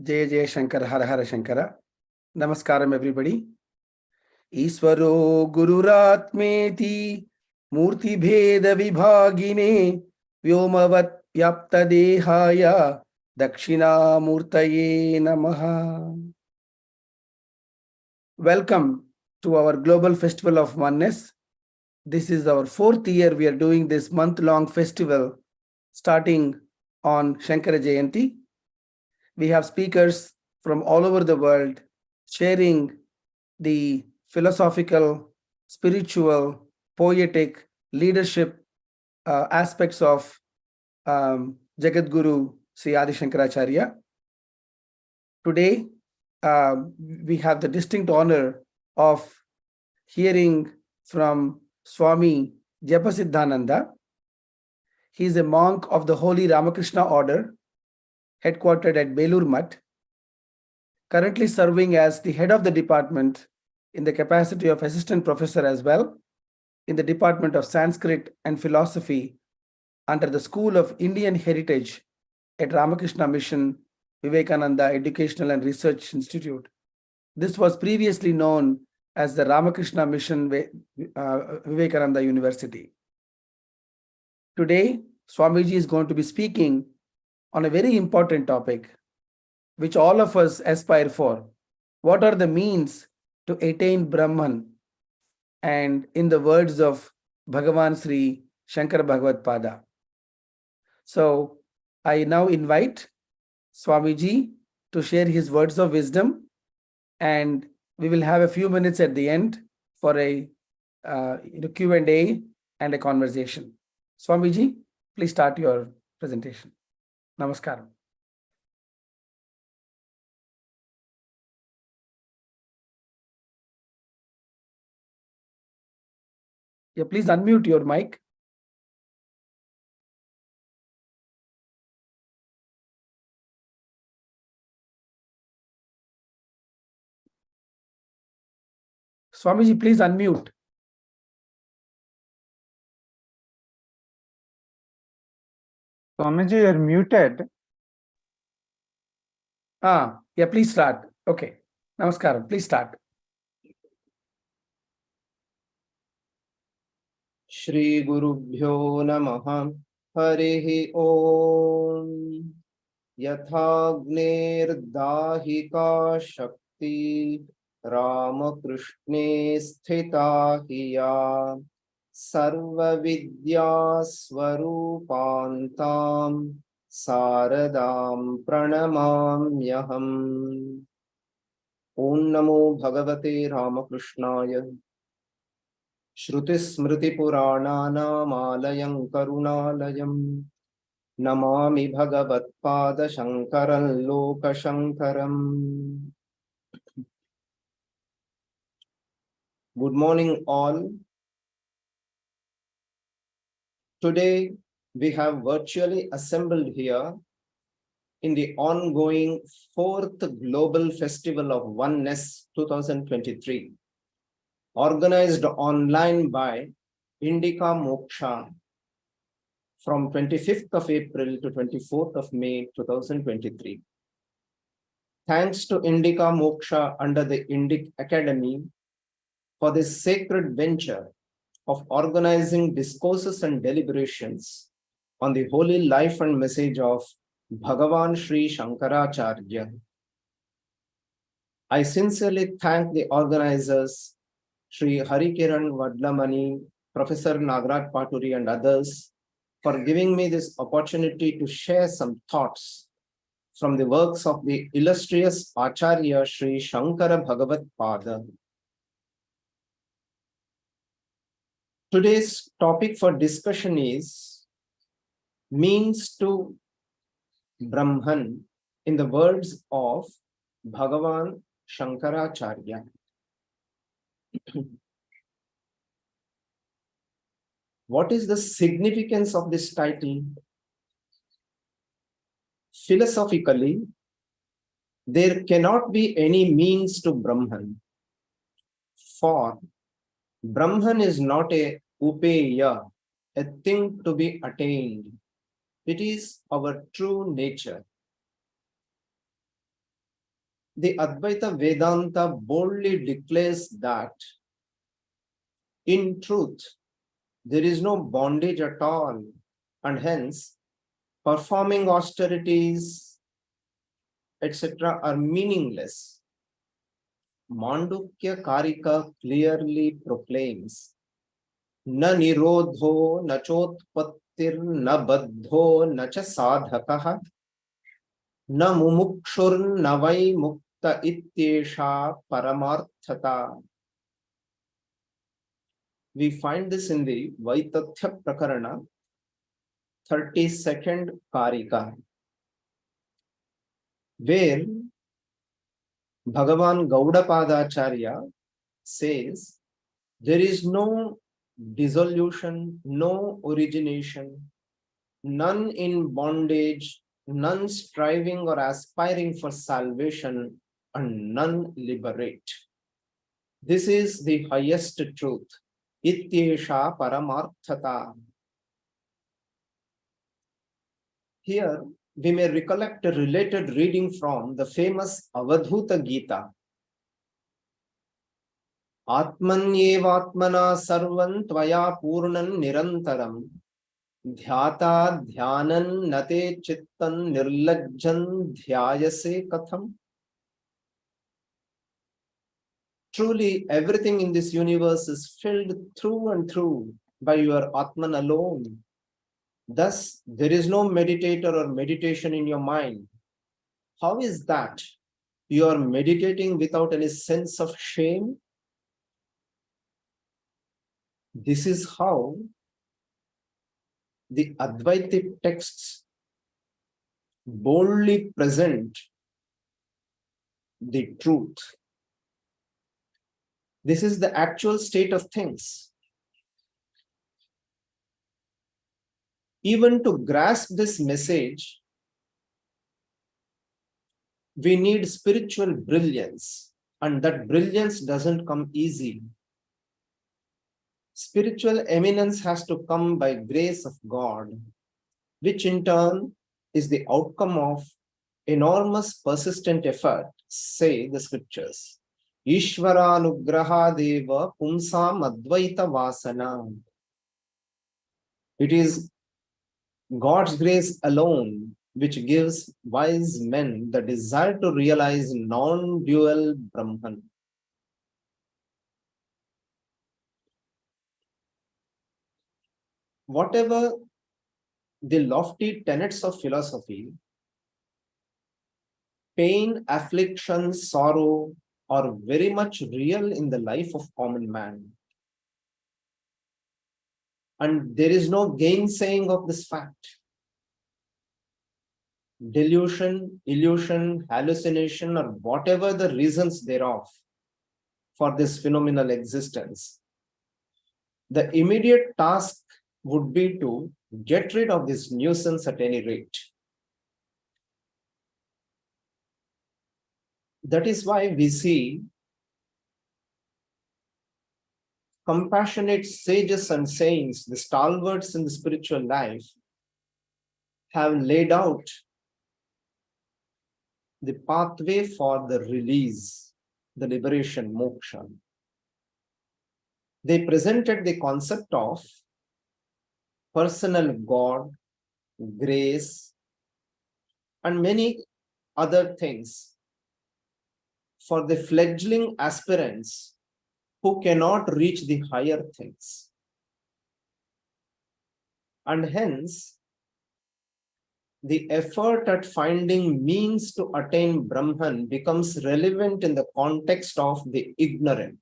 Jai Jai Shankara, Hara Hara Shankara. Namaskaram everybody. Iswaro Gururatmeti Murti Bheda Vibhagine Vyomavat Yapta Dehaya Dakshina Murtaye Namaha. Welcome to our Global Festival of Oneness. This is our 4th year we are doing this month-long festival starting on Shankara Jayanti. We have speakers from all over the world sharing the philosophical, spiritual, poetic, leadership aspects of Jagadguru, Sri Adi Shankaracharya. Today, we have the distinct honor of hearing from Swami Japasiddhananda. He is a monk of the Holy Ramakrishna Order, headquartered at Belur Mutt, currently serving as the head of the department in the capacity of assistant professor as well in the Department of Sanskrit and Philosophy under the School of Indian Heritage at Ramakrishna Mission Vivekananda Educational and Research Institute. This was previously known as the Ramakrishna Mission Vivekananda University. Today, Swamiji is going to be speaking on a very important topic, which all of us aspire for. What are the means to attain Brahman? And in the words of Bhagavan Sri-Shaṅkara-Bhagavatpada. So I now invite Swamiji to share his words of wisdom, and we will have a few minutes at the end for a Q&A and a conversation. Swamiji, please start your presentation. Namaskaram. Yeah, please unmute your mic. Swamiji, please unmute. Swamiji, you are muted. Yeah, please start. Okay. Namaskaram. Please start. Shri Gurubhyo Namaha Harihi Om Yathagner Dahika Shakti Ramakrishne Sthita Hiya Sarva Vidya Swarupantam Saradam Pranamamyaham. Om Namo Bhagavate Ramakrishnaya Shruti-smriti-purananam karunalayam Namami Bhagavadpada Shankaram Lokashankaram. Good morning all. Today we have virtually assembled here in the ongoing 4th Global Festival of Oneness 2023. Organized online by Indica Moksha from 25th of April to 24th of May 2023. Thanks to Indica Moksha under the Indica Academy for this sacred venture of organizing discourses and deliberations on the holy life and message of Bhagavan Sri-Shaṅkara-Charya. I sincerely thank the organizers, Sri Harikiran Vadlamani, Professor Nagaraj Paturi and others for giving me this opportunity to share some thoughts from the works of the illustrious Acharya Sri-Shaṅkara-Bhagavatpada. Today's topic for discussion is means to Brahman in the words of Bhagavan Shankaracharya. What is the significance of this title? Philosophically, there cannot be any means to Brahman, for Brahman is not a upeya, a thing to be attained. It is our true nature. the Advaita Vedanta boldly declares that in truth, there is no bondage at all, and hence performing austerities, etc. are meaningless. Mandukya Karika clearly proclaims, Na nirodho na chotpattir na baddho na cha sadhakaha na mumukshur na vai mukta ityesha paramarthata. We find this in the Vaitathya Prakarana, 32nd Karika, where Bhagavan Gaudapada Acharya says, there is no dissolution, no origination, none in bondage, none striving or aspiring for salvation, and none liberate. This is the highest truth. Ityesha paramarthata. Here, we may recollect a related reading from the famous Avadhuta Gita. Atmanyevatmana sarvan tvaya purnan nirantaram dhyata dhyanan nate chittan nirlajjan dhyayase katham. Truly, everything in this universe is filled through and through by your Atman alone. Thus, there is no meditator or meditation in your mind. How is that? You are meditating without any sense of shame? This is how the Advaitic texts boldly present the truth. This is the actual state of things. Even to grasp this message, we need spiritual brilliance, and that brilliance doesn't come easy. Spiritual eminence has to come by grace of God, which in turn is the outcome of enormous persistent effort, say the scriptures. Ishvaranugraha deva pumsam advaita vasana. It is God's grace alone which gives wise men the desire to realize non-dual Brahman. Whatever the lofty tenets of philosophy, pain, affliction, sorrow are very much real in the life of common man. And there is no gainsaying of this fact. Delusion, illusion, hallucination, or whatever the reasons thereof for this phenomenal existence, the immediate task would be to get rid of this nuisance at any rate. That is why we see compassionate sages and saints, the stalwarts in the spiritual life, have laid out the pathway for the release, the liberation, moksha. They presented the concept of personal God, grace, and many other things for the fledgling aspirants who cannot reach the higher things. And hence, the effort at finding means to attain Brahman becomes relevant in the context of the ignorant,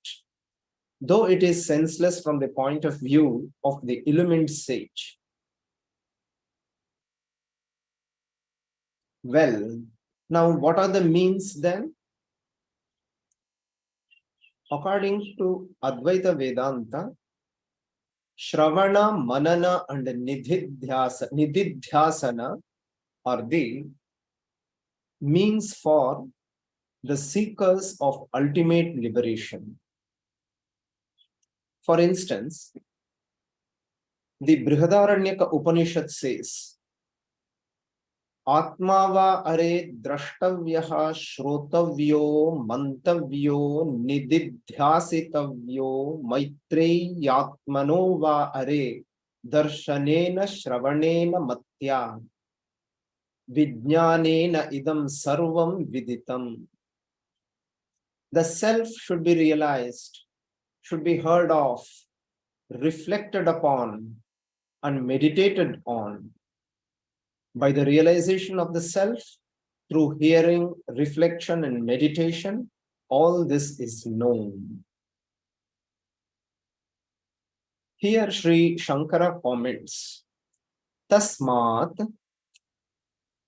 though it is senseless from the point of view of the illumined sage. Well, now what are the means then? According to Advaita Vedanta, Shravana, Manana, and Nididhyasana are the means for the seekers of ultimate liberation. For instance, the Brihadaranyaka Upanishad says, Atmava are drashtavyaha shrotavyo mantavyo nididhyasitavyo maitreyatmanova are darshanena shravanena matya vijnanena idam sarvam viditam. The self should be realized, should be heard of, reflected upon, and meditated on. By the realization of the self, through hearing, reflection, and meditation, all this is known. Here Sri Shankara comments, Tasmat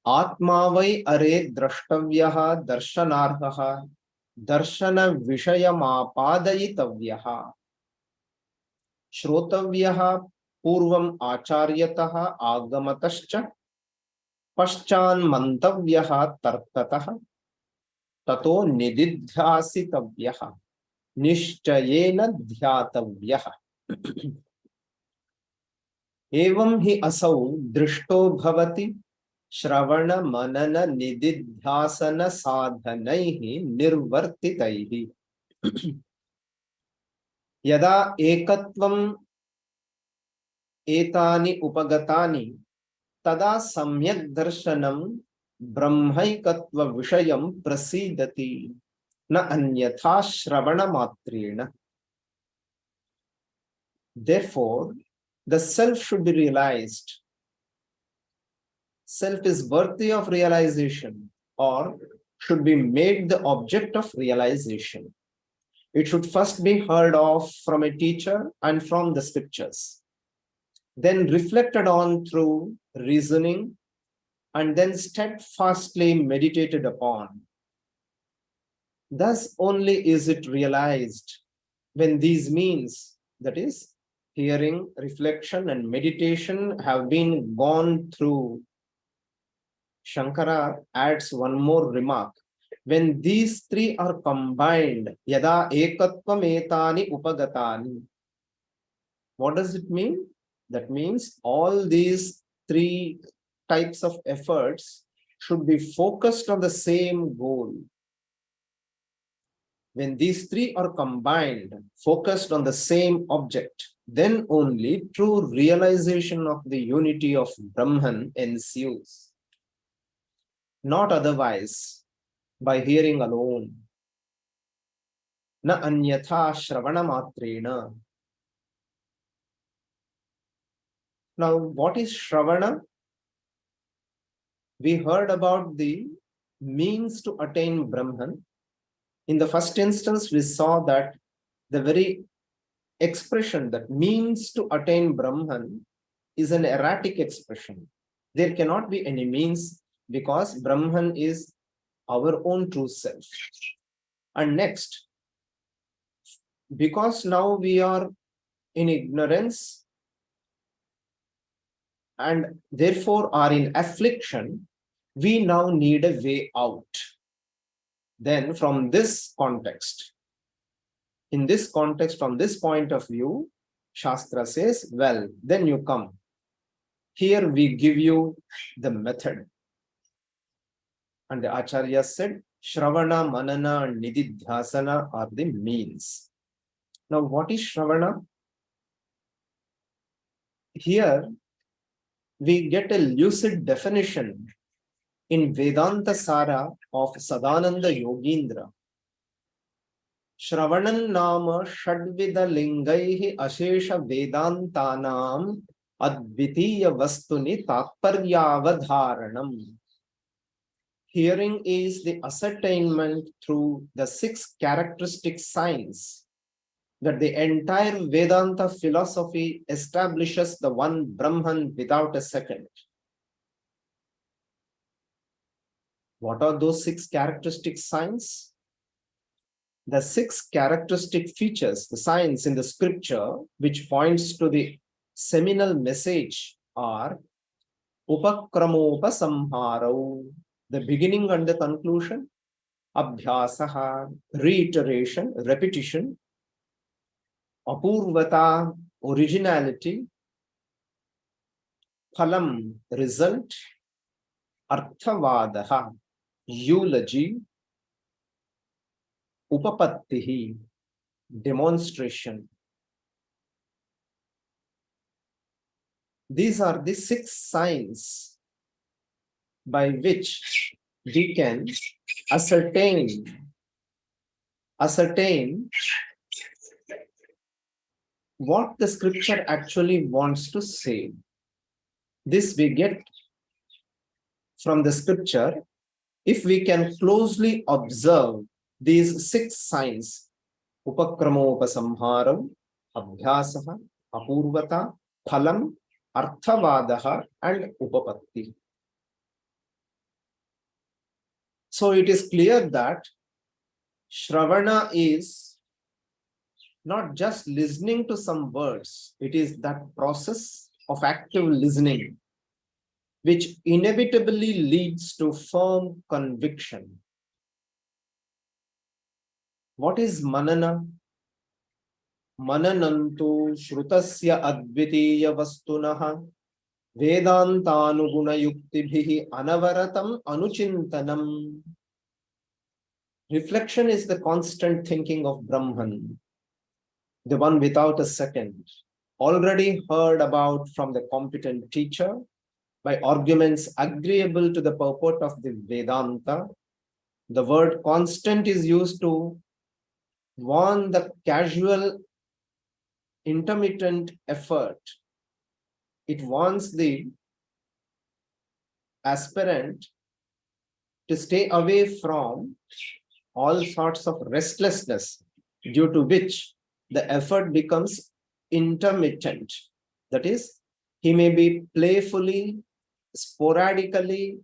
Atmavai are drashtavyaha darshanarhaha darshana vishayamapadayitavyaha Shrotavyaha purvam acharyataha agamatascha Paschan mantavyaha tartataha tato nididhyasitavyaha nishchayena dhyatavyaha. Evam hi asau drishto bhavati shravana manana nididhyasana sadhanaihi nirvartitaihi. Yada ekatvam etani upagatani tada samyak darshanam brahmaikatva vishayam prasidati na anyatha shravana matrena. Therefore, the self should be realized. Self is worthy of realization or should be made the object of realization. It should first be heard of from a teacher and from the scriptures, then reflected on through reasoning, and then steadfastly meditated upon. Thus only is it realized when these means, that is, hearing, reflection, and meditation have been gone through. Shankara adds one more remark. When these three are combined, yada ekatvam etani upagatani. What does it mean? That means all these three types of efforts should be focused on the same goal. When these three are combined, focused on the same object, then only true realization of the unity of Brahman ensues. Not otherwise, by hearing alone. Na anyatha shravana matrena. Now, what is shravana? We heard about the means to attain Brahman. In the first instance, we saw that the very expression that means to attain Brahman is an erratic expression. There cannot be any means because Brahman is our own true self. And next, because now we are in ignorance and therefore are in affliction, we now need a way out. Then from this context, in this context, from this point of view, Shastra says, well, then you come. Here we give you the method. And the Acharya said, Shravana, Manana, and Nididhyasana are the means. Now, what is Shravana? Here, we get a lucid definition in Vedanta Sara of Sadananda Yogindra. Shravanam nama shadvida lingaihi ashesha vedantanam advitiya vastuni tatparyavadharanam. Hearing is the ascertainment through the 6 characteristic signs that the entire Vedanta philosophy establishes the one Brahman without a second. What are those 6 characteristic signs? The 6 characteristic features, the signs in the scripture, which points to the seminal message are Upakramopasamharo, the beginning and the conclusion, Abhyasaha, reiteration, repetition, Apurvata, originality, Phalam, result, Arthavadaha, eulogy, Upapattihi, demonstration. These are the 6 signs by which we can ascertain what the scripture actually wants to say. This we get from the scripture if we can closely observe these 6 signs: Upakramopasamharam, Abhyasaha, Apurvata, Phalam, Arthavadaha, and Upapatti. So it is clear that Shravana is not just listening to some words, it is that process of active listening which inevitably leads to firm conviction. What is manana? Mananantu shrutasya advitiya vastunaha Vedantánuguna yuktibhihi anavaratam anuchintanam. Reflection is the constant thinking of Brahman, the one without a second, already heard about from the competent teacher by arguments agreeable to the purport of the Vedanta. The word constant is used to warn the casual, intermittent effort. It warns the aspirant to stay away from all sorts of restlessness, due to which the effort becomes intermittent. That is, he may be playfully, sporadically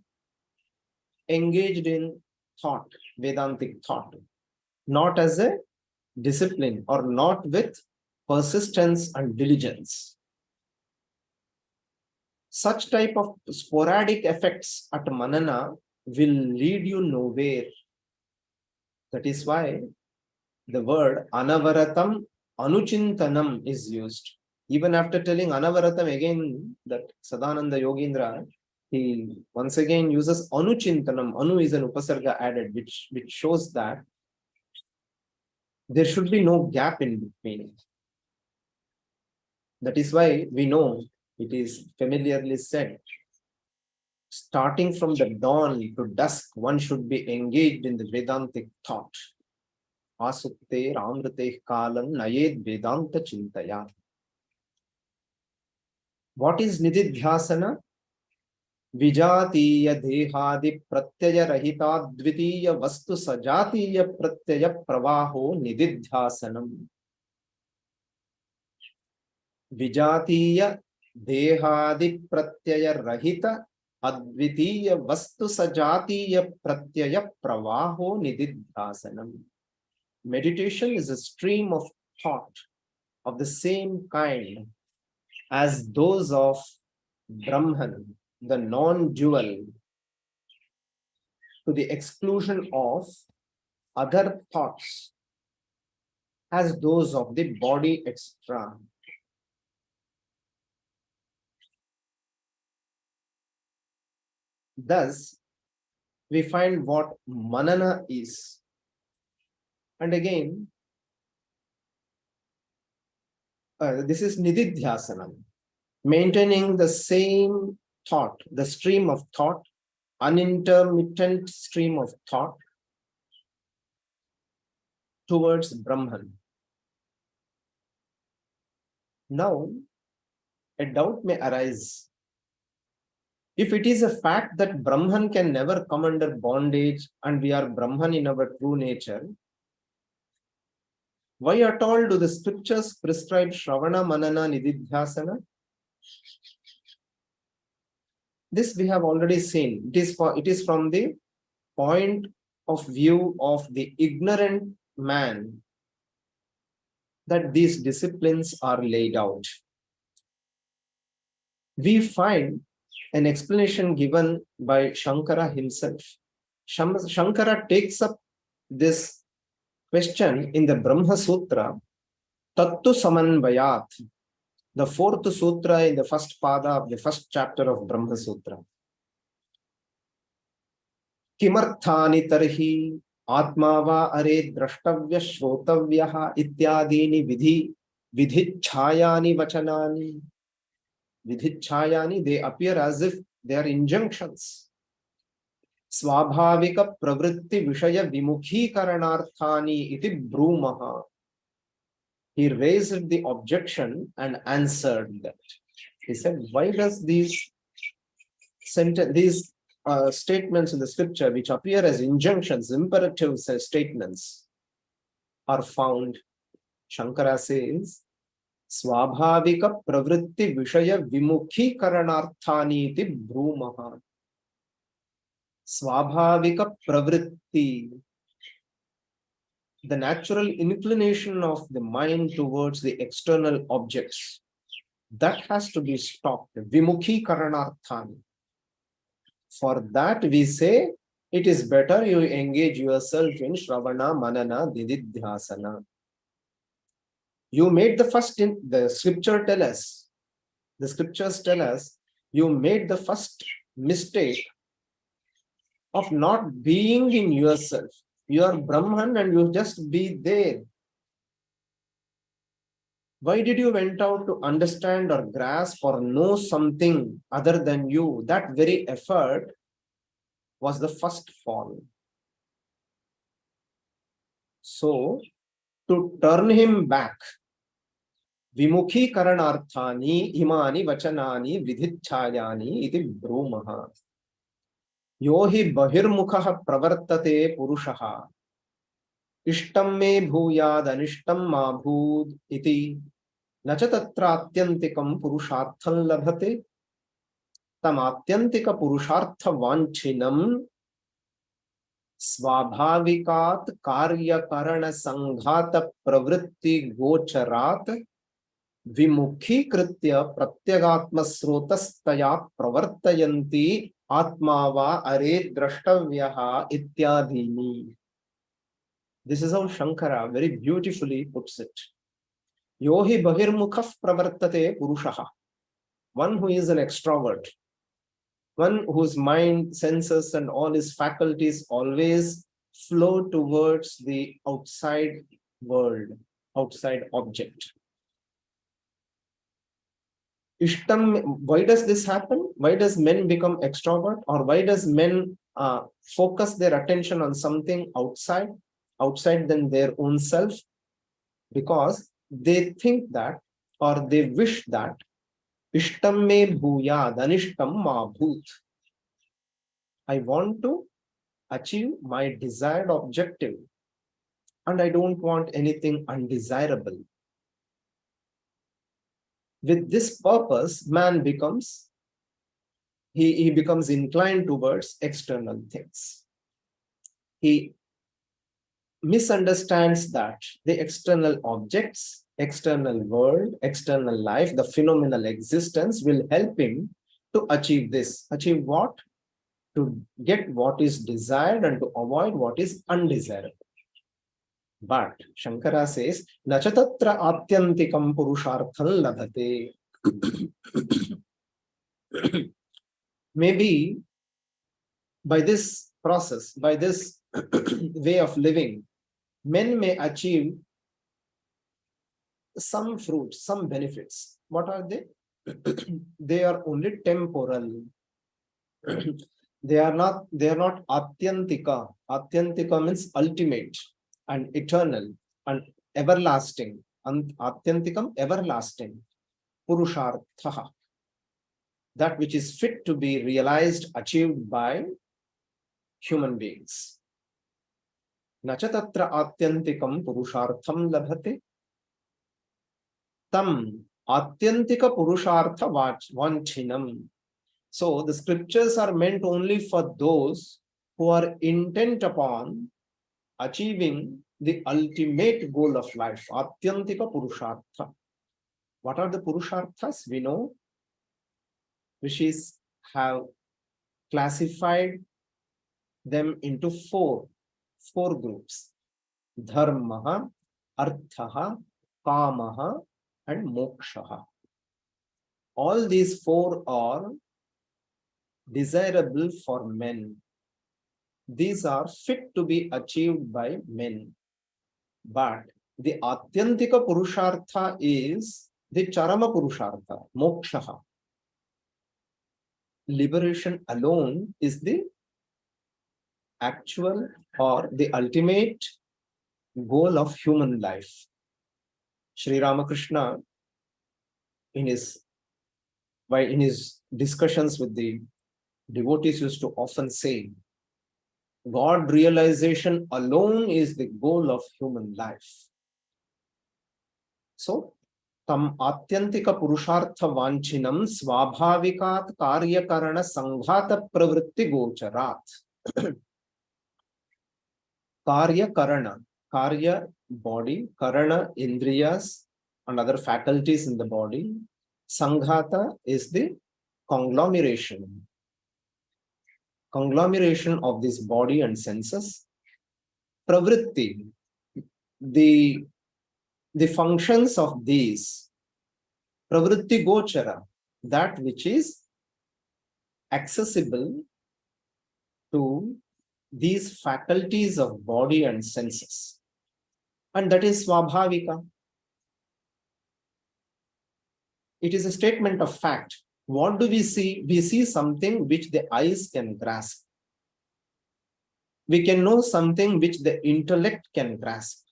engaged in thought, Vedantic thought, not as a discipline or not with persistence and diligence. Such type of sporadic effects at manana will lead you nowhere. That is why the word anavaratam anuchintanam is used. Even after telling anavaratam again, that Sadananda Yogindra, he once again uses anuchintanam. Anu is an upasarga added, which shows that there should be no gap in between. That is why we know it is familiarly said, starting from the dawn to dusk, one should be engaged in the Vedantic thought. Asukte ramrate kalam nayed Vedanta chintaya. What is nididhyasana? Vijatiya dehadi pratyaya rahita dvitiya vastu sajatiya pratyaya pravaho nididhyasanam. Vijatiya dehadi pratyaya rahita advitiya vastu sajatiya pratyaya pravaho nididhyasanam. Meditation is a stream of thought of the same kind as those of Brahman, the non-dual, to the exclusion of other thoughts as those of the body, etc. Thus, we find what manana is. And again, this is nididhyasanam, maintaining the same thought, the stream of thought, unintermittent stream of thought towards Brahman. Now, a doubt may arise. If it is a fact that Brahman can never come under bondage and we are Brahman in our true nature, why at all do the scriptures prescribe Shravana, Manana, Nididhyasana? This we have already seen. It is from the point of view of the ignorant man that these disciplines are laid out. We find an explanation given by Shankara himself. Shankara takes up this question in the Brahma Sutra, Tattu Samanvayat, the 4th sutra in the first pada of the first chapter of Brahma Sutra. Kimarthani tarhi atmava are drashtavya shrotavya ityadini vidhichayani vachanani. Vidhichayani, they appear as if they are injunctions. Swabhavika pravritti vishaya vimukhi karanarthani iti brumaha. He raised the objection and answered that. He said, why does these statements in the scripture, which appear as injunctions, imperative statements, are found? Shankara says, Swabhavika pravritti vishaya vimukhi karanarthani iti brumaha. Swabhavika pravritti, the natural inclination of the mind towards the external objects, that has to be stopped. Vimukhi karanarthani. For that we say, it is better you engage yourself in Shravana, Manana, Dididhyasana. You made the first, the scriptures tell us, you made the first mistake of not being in yourself. You are Brahman and you just be there. Why did you went out to understand or grasp or know something other than you? That very effort was the first fall. So, to turn him back, Vimukhi karanarthani imani vachanani vidhichayani iti brumaha. Yohi bahirmukha pravartate purushaha. Ishtam me bhuyad anishtam ma bhud iti nacha tatra atyantikam purushartham labhate. Tam atyantika purushartha vanchinam swabhavikat karya karana sanghata pravritti gocharat Vimukhi kritya pratyagatma srotastaya pravartayanti atmava are drashtavyaha ityadini. This is how Shankara very beautifully puts it. Yohi bahirmukhah pravartate purushaha. One who is an extrovert, one whose mind, senses and all his faculties always flow towards the outside world, outside object. Ishtam, why does this happen? Why does men become extrovert, or why does men focus their attention on something outside than their own self? Because they think that, or they wish that Ishtam me bhuyad anishtam ma bhut. I want to achieve my desired objective and I don't want anything undesirable. With this purpose, man becomes, he becomes inclined towards external things. He misunderstands that the external objects, external world, external life, the phenomenal existence will help him to achieve this. Achieve what? To get what is desired and to avoid what is undesirable. But Shankara says, Nachatatra atyantikam purushartham labhate. Maybe by this process, by this way of living, men may achieve some fruits, some benefits. What are they? They are only temporal. They are not atyantika. Atyantika means ultimate and eternal and everlasting. And atyantikam, everlasting. Purushartha. That which is fit to be realized, achieved by human beings. Nachatatra atyantikam purushartham labhate. Tam atyantika purushartha vanchinam. So the scriptures are meant only for those who are intent upon achieving the ultimate goal of life. Atyantika purushartha. What are the purusharthas? We know rishis have classified them into four groups: dharmaha, arthaha, kamaha, and mokshaha. All these four are desirable for men. these are fit to be achieved by men. But the Atyantika Purushartha is the Charama Purushartha, Moksha. Liberation alone is the actual or the ultimate goal of human life. Sri Ramakrishna, in his discussions with the devotees, used to often say, God realization alone is the goal of human life. So, tam atyantika purushartha vanchinam svabhavikat karyakarana sanghata pravritti gocharat. Karya, body, karana, indriyas, and other faculties in the body. Sanghata is the conglomeration of this body and senses. Pravritti, the functions of these. Pravritti gochara, that which is accessible to these faculties of body and senses. And that is swabhavika. It is a statement of fact. What do we see? We see something which the eyes can grasp. We can know something which the intellect can grasp,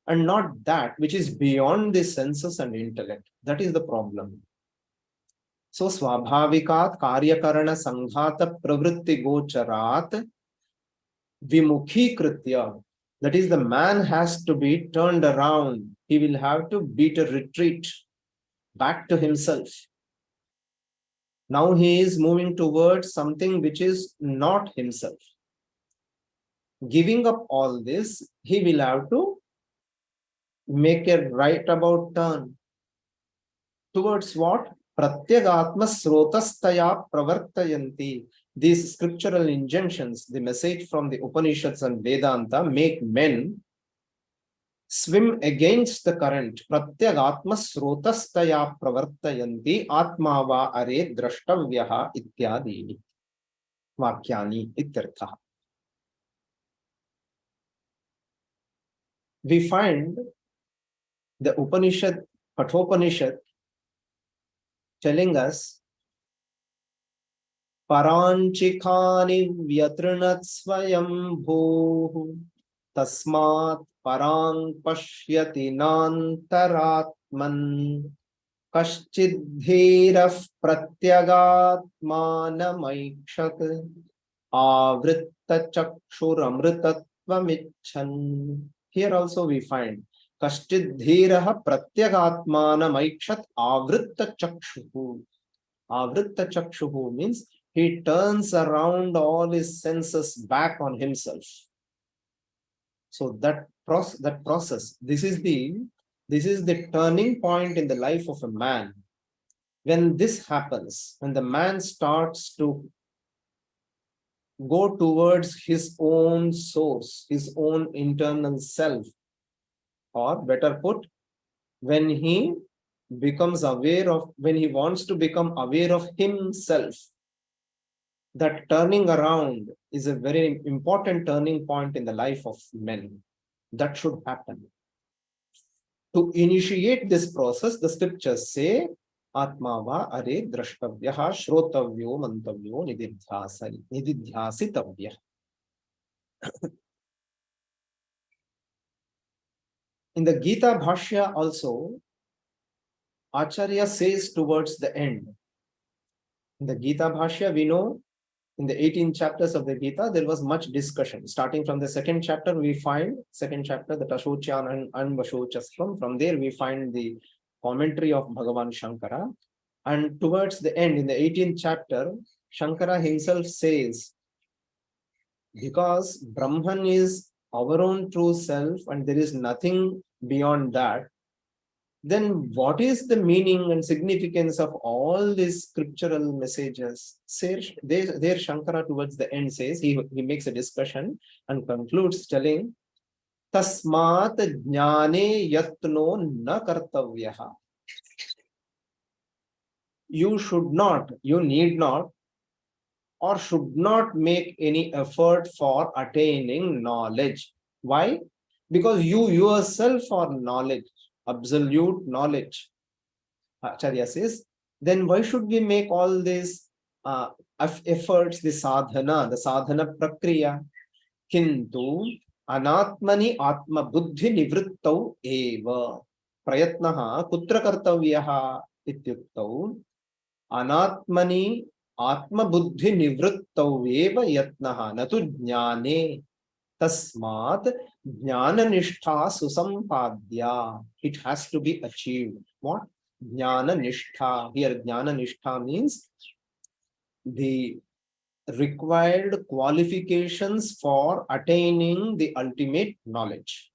and not that which is beyond the senses and intellect. That is the problem. So, swabhavikat karyakarana sanghata pravritti gocharat vimukhi kritya. That is, the man has to be turned around. He will have to beat a retreat back to himself. Now he is moving towards something which is not himself. Giving up all this, he will have to make a right about turn. Towards what? Pratyagatma srotastaya pravartayanti. These scriptural injunctions, the message from the Upanishads and Vedanta, make men swim against the current. Pratyagatma srotastaya pravartayanti atmava are drashtavyaha ityadi vakyani ityartha. We find the Upanishad, Kathopanishad, telling us Paranchikani vyatrinat swayam bho tasmat parang pashyati nantaratman kaschidhiraf pratyagatmanamaikshat avritta chakshuramritattvamichan. Here also we find Kaschidhiraha pratyagatmanamaikshat avritta chakshuhu. Avritta chakshuhu means he turns around all his senses back on himself. So that process, this is the turning point in the life of a man. When this happens, when the man starts to go towards his own source, his own internal self, or better put, when he becomes aware of, when he wants to become aware of himself, that turning around is a very important turning point in the life of men. That should happen. To initiate this process, the scriptures say, Atmava are drashtavyaha shrotavyo mantavyo nididhyasitavya. In the Gita Bhashya also, Acharya says towards the end. In the Gita Bhashya, we know in the 18 chapters of the Gita, there was much discussion. Starting from the second chapter, we find the Tashochyan and Vashochastram. From there, we find the commentary of Bhagavan Shankara. And towards the end, in the 18th chapter, Shankara himself says, because Brahman is our own true self and there is nothing beyond that, then what is the meaning and significance of all these scriptural messages? There Shankara towards the end says, he makes a discussion and concludes telling, Tasmat jnane yatno na kartavyaha. You should not, you need not or should not make any effort for attaining knowledge. Why? Because you yourself are knowledge, absolute knowledge. Acharya says, then why should we make all these efforts, the sadhana prakriya? Kintu anatmani atma buddhi nivrittau eva prayatnaha kutra kartavyaha ityuktau anatmani atma buddhi nivrittau eva yatnaha natu jnane tasmat jnana nishtha susampadya. It has to be achieved. What? Jnana nishtha. Here jnana nishtha means the required qualifications for attaining the ultimate knowledge.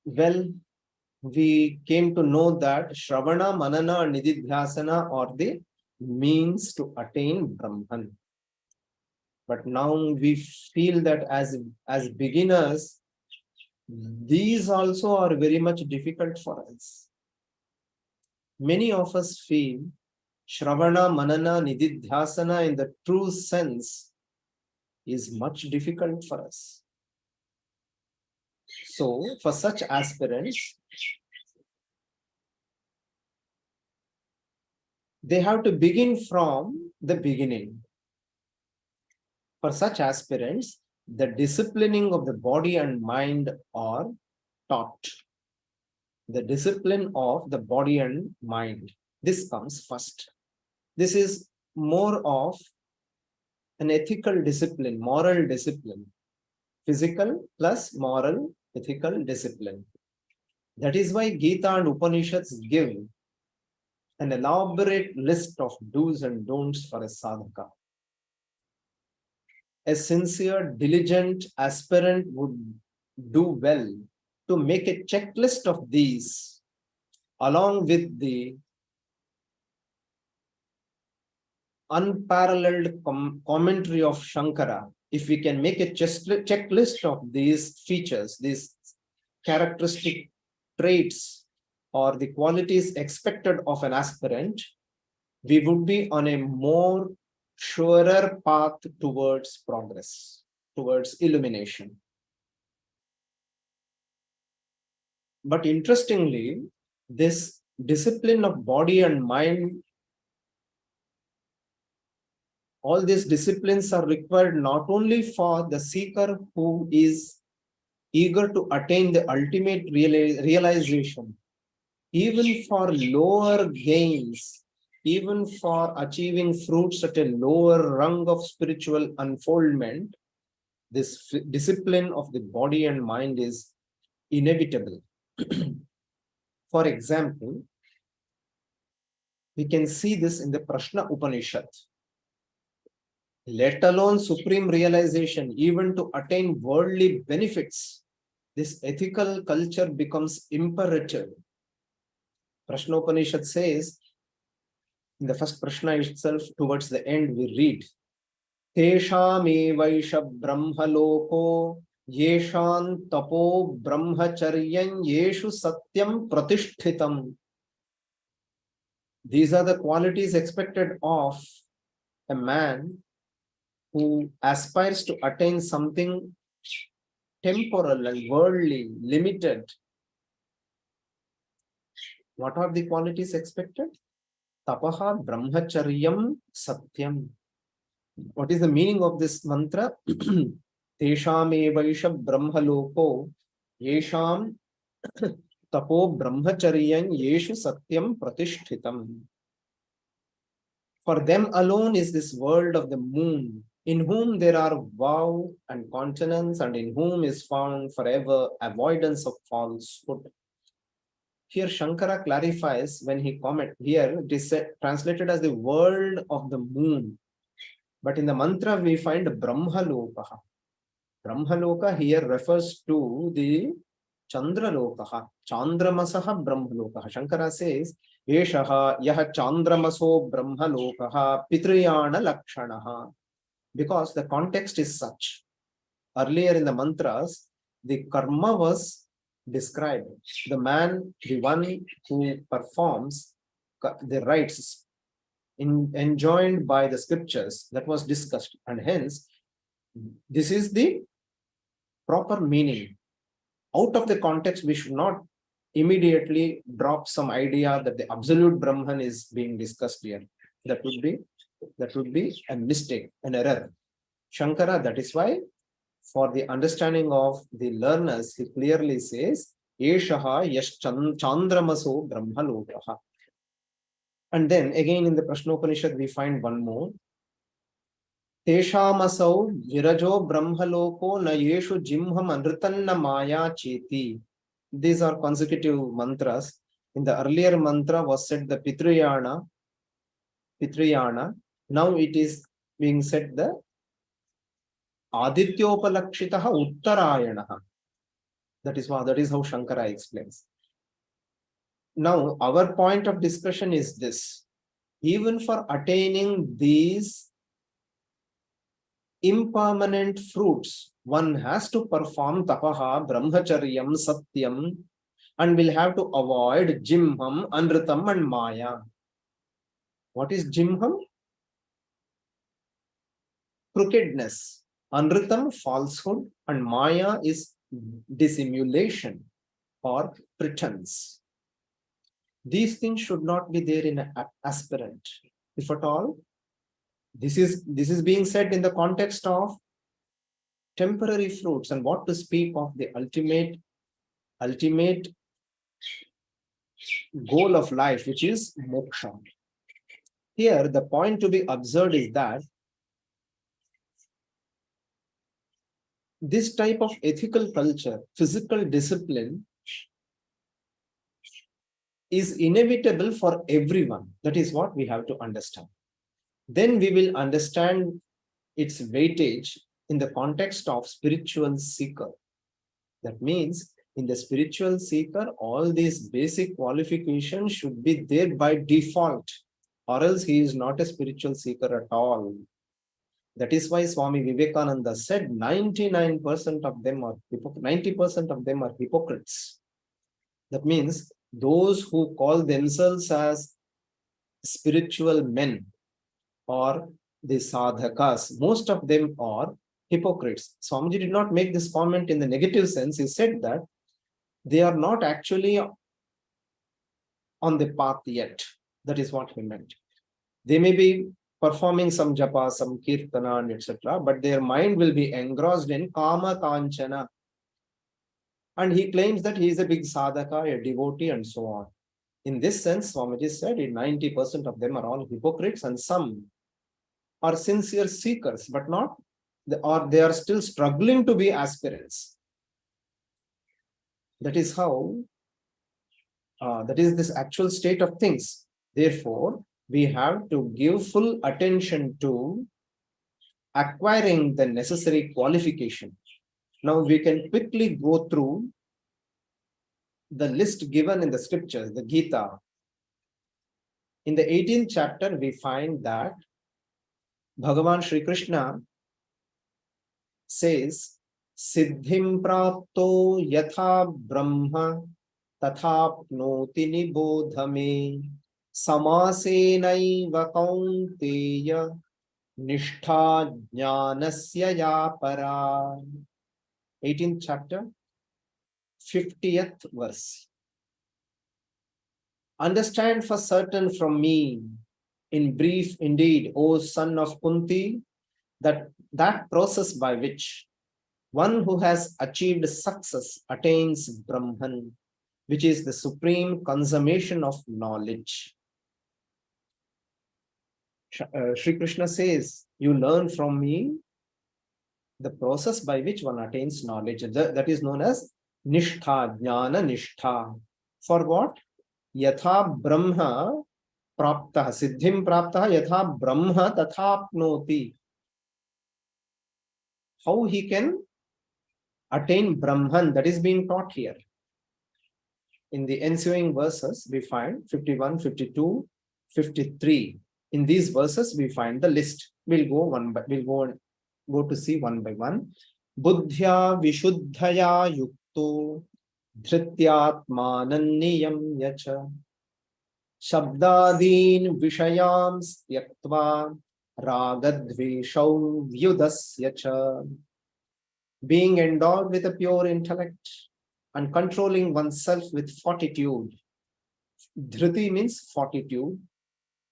Well, we came to know that Shravana, Manana, and Nididhyasana are the means to attain Brahman. But now we feel that as beginners, these also are very much difficult for us. Many of us feel Shravana, Manana, Nididhyasana in the true sense is much difficult for us. So, for such aspirants, they have to begin from the beginning. For such aspirants, the disciplining of the body and mind are taught. The discipline of the body and mind. This comes first. This is more of an ethical discipline, moral discipline. Physical plus moral, ethical discipline. That is why Gita and Upanishads give an elaborate list of do's and don'ts for a sadhaka. A sincere, diligent aspirant would do well to make a checklist of these along with the unparalleled commentary of Shankara. If we can make a checklist of these features, these characteristic traits or the qualities expected of an aspirant, we would be on a more surer path towards progress, towards illumination. But interestingly, this discipline of body and mind, all these disciplines are required not only for the seeker who is eager to attain the ultimate realization, even for lower gains, even for achieving fruits at a lower rung of spiritual unfoldment, this discipline of the body and mind is inevitable. For example, we can see this in the Prashna Upanishad. Let alone supreme realization, even to attain worldly benefits, this ethical culture becomes imperative. Prashna Upanishad says, in the first Prashna itself, towards the end, we read, Teshame Vaisha Brahmaloko Yeshan Tapo Brahmacharyan Yeshu Satyam Pratishtitam. These are the qualities expected of a man who aspires to attain something temporal and worldly, limited. What are the qualities expected? Tapaha Brahmacharyam Satyam. What is the meaning of this mantra? Tesham evaisha brahmaloko yesham tapo brahmacharyan yeshu satyam pratishtitam. For them alone is this world of the moon, in whom there are vow and continence, and in whom is found forever avoidance of falsehood. Here Shankara clarifies when he comments, here it is translated as the world of the moon. But in the mantra we find Brahmaloka. Brahmaloka here refers to the Chandraloka. Chandramasaha Brahmaloka. Shankara says, Eshaha yaha Chandramaso Brahmaloka Pitriyana Lakshanaha. Because the context is such. Earlier in the mantras, the karma was described. The man, the one who performs, the rights enjoined by the scriptures, that was discussed, and hence this is the proper meaning. Out of the context, we should not immediately drop some idea that the absolute Brahman is being discussed here. That would be a mistake, an error. Shankara, that is why, for the understanding of the learners, he clearly says, Eshaha yash chandramaso brahmalokaha. And then again in the Prashnopanishad, we find one more. Teshamasau virajo brahmaloko na yeshu jimham anritanna maya cheti. These are consecutive mantras. In the earlier mantra was said the Pitriyana. Now it is being said the Adityopalakshitaha Uttarayanaha. That is how Shankara explains. Now, our point of discussion is this. Even for attaining these impermanent fruits, one has to perform tapaha, brahmacharyam, satyam, and will have to avoid jimham, anritam, and maya. What is jimham? Crookedness. Anritam, falsehood, and maya is dissimulation or pretense. These things should not be there in an aspirant. If at all, this is being said in the context of temporary fruits, and what to speak of the ultimate goal of life, which is moksha. Here, the point to be observed is that this type of ethical culture, physical discipline, is inevitable for everyone. That is what we have to understand. Then we will understand its weightage in the context of spiritual seeker. That means in the spiritual seeker, all these basic qualifications should be there by default, or else he is not a spiritual seeker at all. That is why Swami Vivekananda said 90% of them are hypocrites. That means those who call themselves as spiritual men or the sadhakas, most of them are hypocrites. Swamiji did not make this comment in the negative sense. He said that they are not actually on the path yet. That is what he meant. They may be performing some japa, some kirtana, etc., but their mind will be engrossed in kama kanchana. And he claims that he is a big sadhaka, a devotee, and so on. In this sense, Swamiji said 90% of them are all hypocrites, and some are sincere seekers, but not, or they are still struggling to be aspirants. That is how, that is this actual state of things. Therefore, we have to give full attention to acquiring the necessary qualification. Now we can quickly go through the list given in the scriptures, the Gita. In the 18th chapter, we find that Bhagavan Shri Krishna says, Siddhim prapto yatha brahma tathapnoti nibodhame samasenaiva kaunteya nishtha jnanasya ya para. 18th chapter, 50th verse. Understand for certain from me, in brief indeed, O son of Kunti, that process by which one who has achieved success attains Brahman, which is the supreme consummation of knowledge. Shri Krishna says, you learn from me the process by which one attains knowledge. That is known as Nishtha, Jnana Nishtha. For what? Yatha Brahma Prapta, Siddhim Prapta, Yatha Brahma Tathapnoti. How he can attain Brahman, that is being taught here. In the ensuing verses, we find 51, 52, 53. In these verses, we find the list. We'll go to see one by one. Buddhya Vishuddhaya Yukto Dhrityatmananniyam Yacha Shabdadin Vishayam Tyaktva Ragadveshau Vyudasya cha. Being endowed with a pure intellect and controlling oneself with fortitude. Dhriti means fortitude,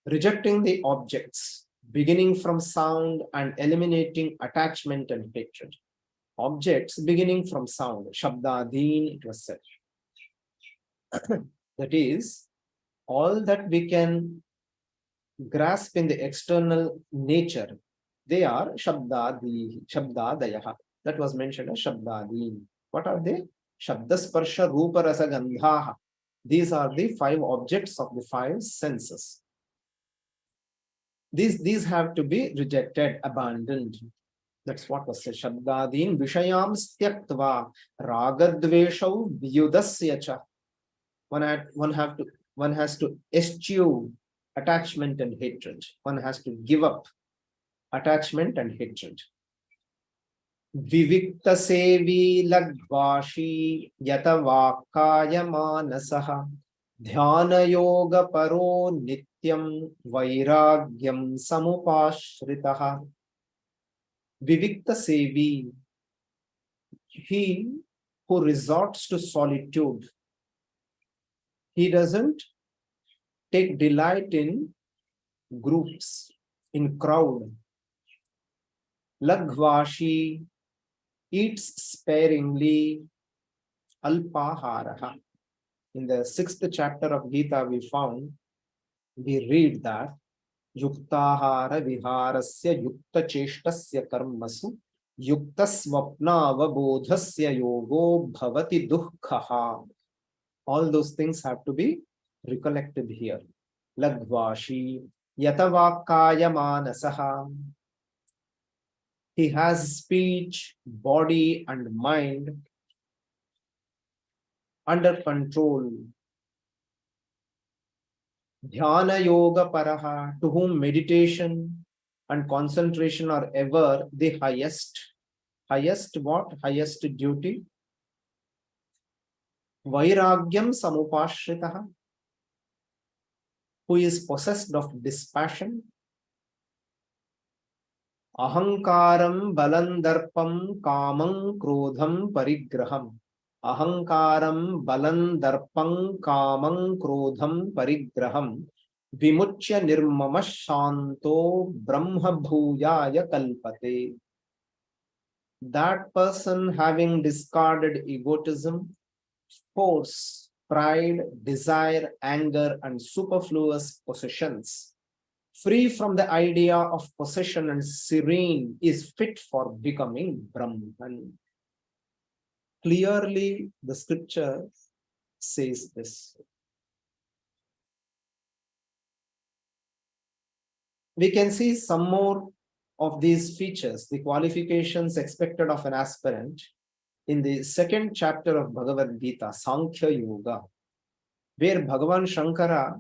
rejecting the objects, beginning from sound and eliminating attachment and hatred. Objects beginning from sound, Shabdadin, it was said. That is, all that we can grasp in the external nature, they are Shabdadayaha. That was mentioned as Shabdadin. What are they? Shabdasparsha Rupa Rasa Gandhaha. These are the 5 objects of the 5 senses. These have to be rejected, abandoned. That's what was said. Shabdadin Vishayam Styaktva Ragadveshau Vyudasya cha. One has to eschew attachment and hatred. One has to give up attachment and hatred. Vivikta sevi lagvashi yatavakaya manasaha dhyana yoga paro nityam vairagyam samupashritaha. Vivikta sevi, he who resorts to solitude. He doesn't take delight in groups, in crowd. Lagvashi eats sparingly. Alpaharaha. In the 6th chapter of Gita, we read that Yuktahara viharasya yukta cheshtasya karmasu yukta swapna avabodhasya yogo bhavati dukkhaha. All those things have to be recollected here. Lagvashi yatavakaya manasaha. He has speech, body, and mind under control. Dhyana yoga paraha, to whom meditation and concentration are ever the highest. Highest what? Highest duty. Vairagyam samupashritaha, who is possessed of dispassion. Ahankaram balandarpam kamam krodham parigraham. Ahankaram balandarpam kamam krodham parigraham. Vimuchya nirmama shanto brahma bhuyaya kalpate. That person, having discarded egotism, force, pride, desire, anger, and superfluous possessions, free from the idea of possession and serene, is fit for becoming Brahman. Clearly, the scripture says this. We can see some more of these features, the qualifications expected of an aspirant, in the 2nd chapter of Bhagavad-Gita, Sankhya Yoga, where Bhagavan Shankara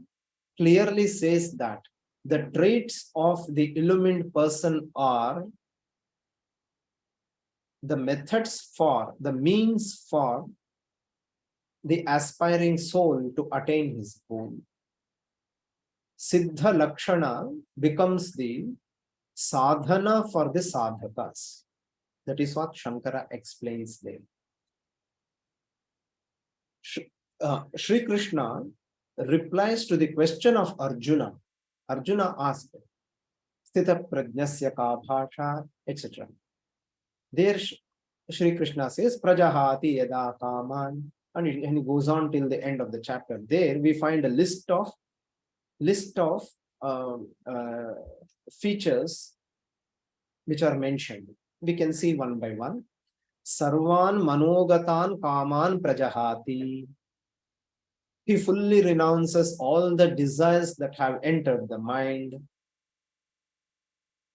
clearly says that the traits of the illumined person are the methods for, the means for the aspiring soul to attain his goal. Siddha Lakshana becomes the sadhana for the sadhakas. That is what Shankara explains there. Sri Krishna replies to the question of Arjuna. Arjuna asked, Sthita prajnasya ka bhasha, etc. There Sri Krishna says, Prajahati yada kaman, and he goes on till the end of the chapter. There we find a list of features which are mentioned. We can see one by one. Sarvan manogatan kaman prajahati. He fully renounces all the desires that have entered the mind.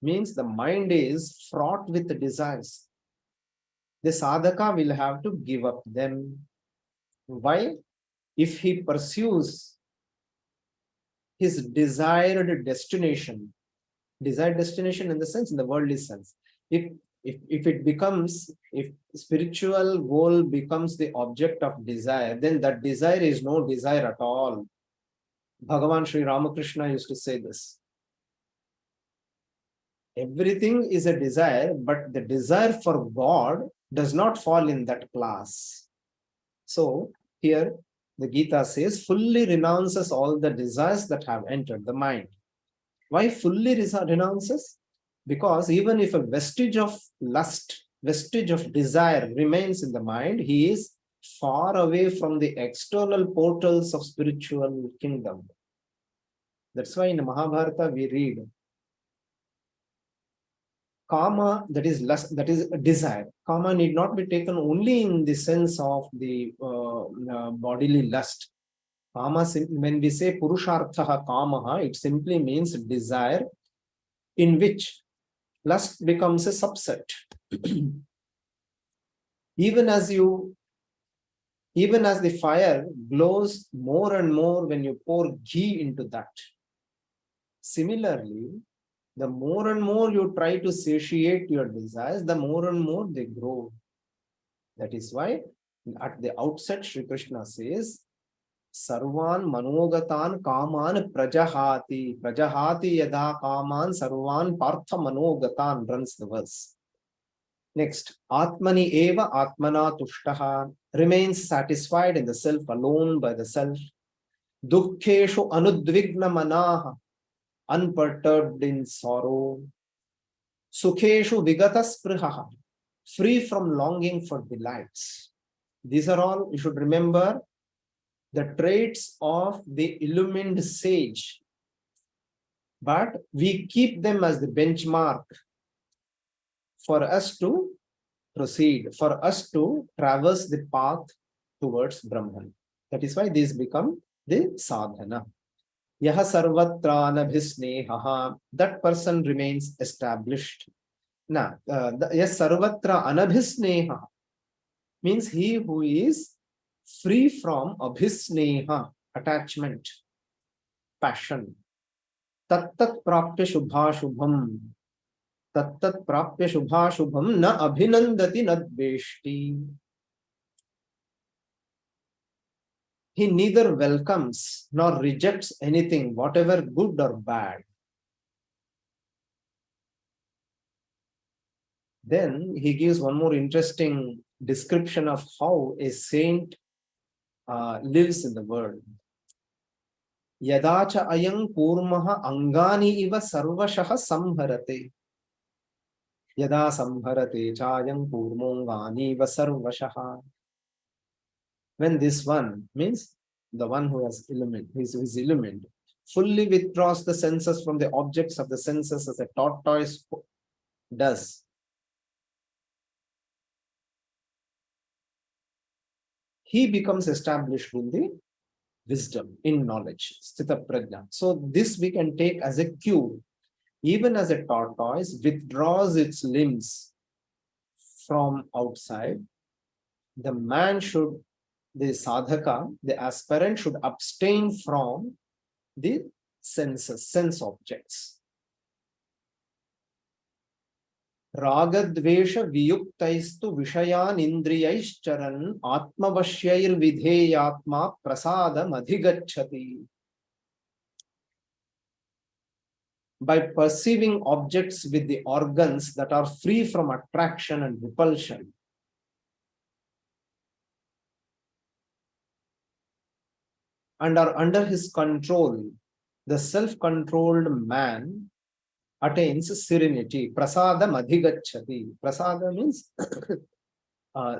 Means the mind is fraught with the desires. The sadhaka will have to give up them. Why? If he pursues his desired destination in the sense, in the worldly sense, if spiritual goal becomes the object of desire, then that desire is no desire at all. Bhagavan Sri Ramakrishna used to say this. Everything is a desire, but the desire for God does not fall in that class. So here the Gita says, fully renounces all the desires that have entered the mind. Why fully renounces? Because even if a vestige of lust, vestige of desire remains in the mind, he is far away from the external portals of spiritual kingdom. That's why in Mahabharata we read, Kama, that is lust, that is desire. Kama need not be taken only in the sense of the bodily lust. Kama, when we say Purusharthaha Kamaha, it simply means desire in which lust becomes a subset. Even as the fire glows more and more when you pour ghee into that. Similarly, the more and more you try to satiate your desires, the more and more they grow. That is why at the outset, Sri Krishna says, Sarvan manogatan kaman prajahati. Prajahati yada kaman sarvan partha manogatan, runs the verse. Next, Atmani eva atmana tushtaha, remains satisfied in the self alone by the self. Dukkheshu anudvigna manaha, unperturbed in sorrow. Sukheshu vigata sprihaha, free from longing for delights. These are all, you should remember, the traits of the illumined sage. But we keep them as the benchmark for us to proceed, for us to traverse the path towards Brahman. That is why these become the sadhana. Yaha sarvatra anabhisnehaha, that person remains established. Now, yes, sarvatra anabhisneha means he who is free from abhisneha, attachment, passion. Tattat prapya shubhashubham. Tattat prapya shubhashubham na abhinandati na dveshti. He neither welcomes nor rejects anything, whatever good or bad. Then he gives one more interesting description of how a saint lives in the world. Yadacha ayang kurmaha angani iva sarvashaha samharate. Yada samharate chayang kurmongani iva sarvashaha. When this one, means the one who has illumined, who is illumined, fully withdraws the senses from the objects of the senses as a tortoise does. He becomes established in the wisdom, in knowledge, sthita prajna. So this we can take as a cue. Even as a tortoise withdraws its limbs from outside, the man should, the sadhaka, the aspirant should abstain from the senses, sense objects. Ragadvesha viyuktaistu vishayan indriyaischcharan atmavashyair vidheyatma prasadam adhigacchati. By perceiving objects with the organs that are free from attraction and repulsion, and are under his control, the self-controlled man attains serenity. Prasadam adhigacchati. Prasada means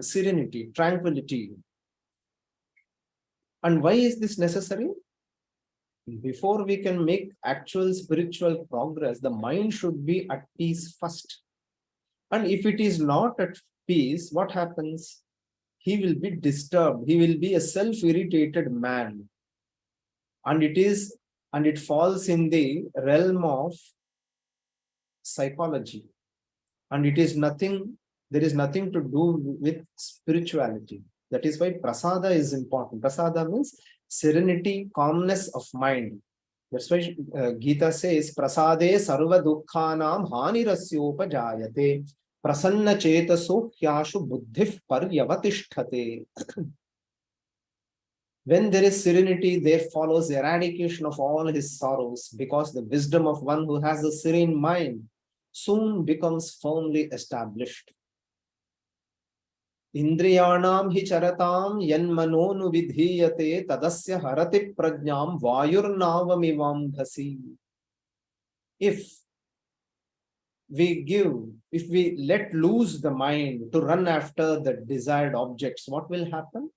serenity, tranquility. And why is this necessary? Before we can make actual spiritual progress, the mind should be at peace first. And if it is not at peace, what happens? He will be disturbed. He will be a self-irritated man. And it falls in the realm of psychology. And it is nothing, there is nothing to do with spirituality. That is why prasada is important. Prasada means serenity, calmness of mind. That's why Gita says, prasade sarva dukkhanam hanirasyopa jayate prasanna chetaso hyashu buddhif paryavatishthate. When there is serenity, there follows eradication of all his sorrows, because the wisdom of one who has a serene mind soon becomes firmly established. Indriyanam hi charatam yanmanonu vidhiyate tadasya harati prajnam vayurnavamivam bhasi. If we let loose the mind to run after the desired objects, what will happen?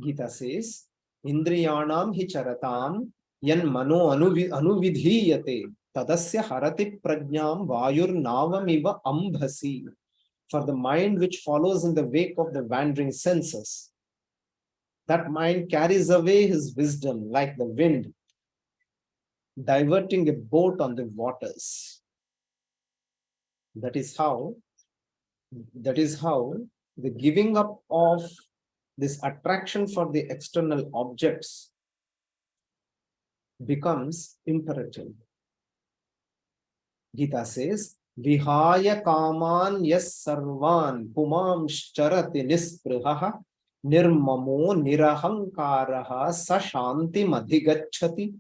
Gita says, Indriyanam hi charatam yan mano anuvidhiyate tadasya harati prajnam vayurnavamiva ambhasi. For the mind which follows in the wake of the wandering senses, that mind carries away his wisdom like the wind, diverting a boat on the waters. That is how the giving up of this attraction for the external objects becomes imperative. Gita says, Vihaya kaman yas sarvan pumamscharati nisprihaha nirmamo nirahankaraha sashanti madhigacchati.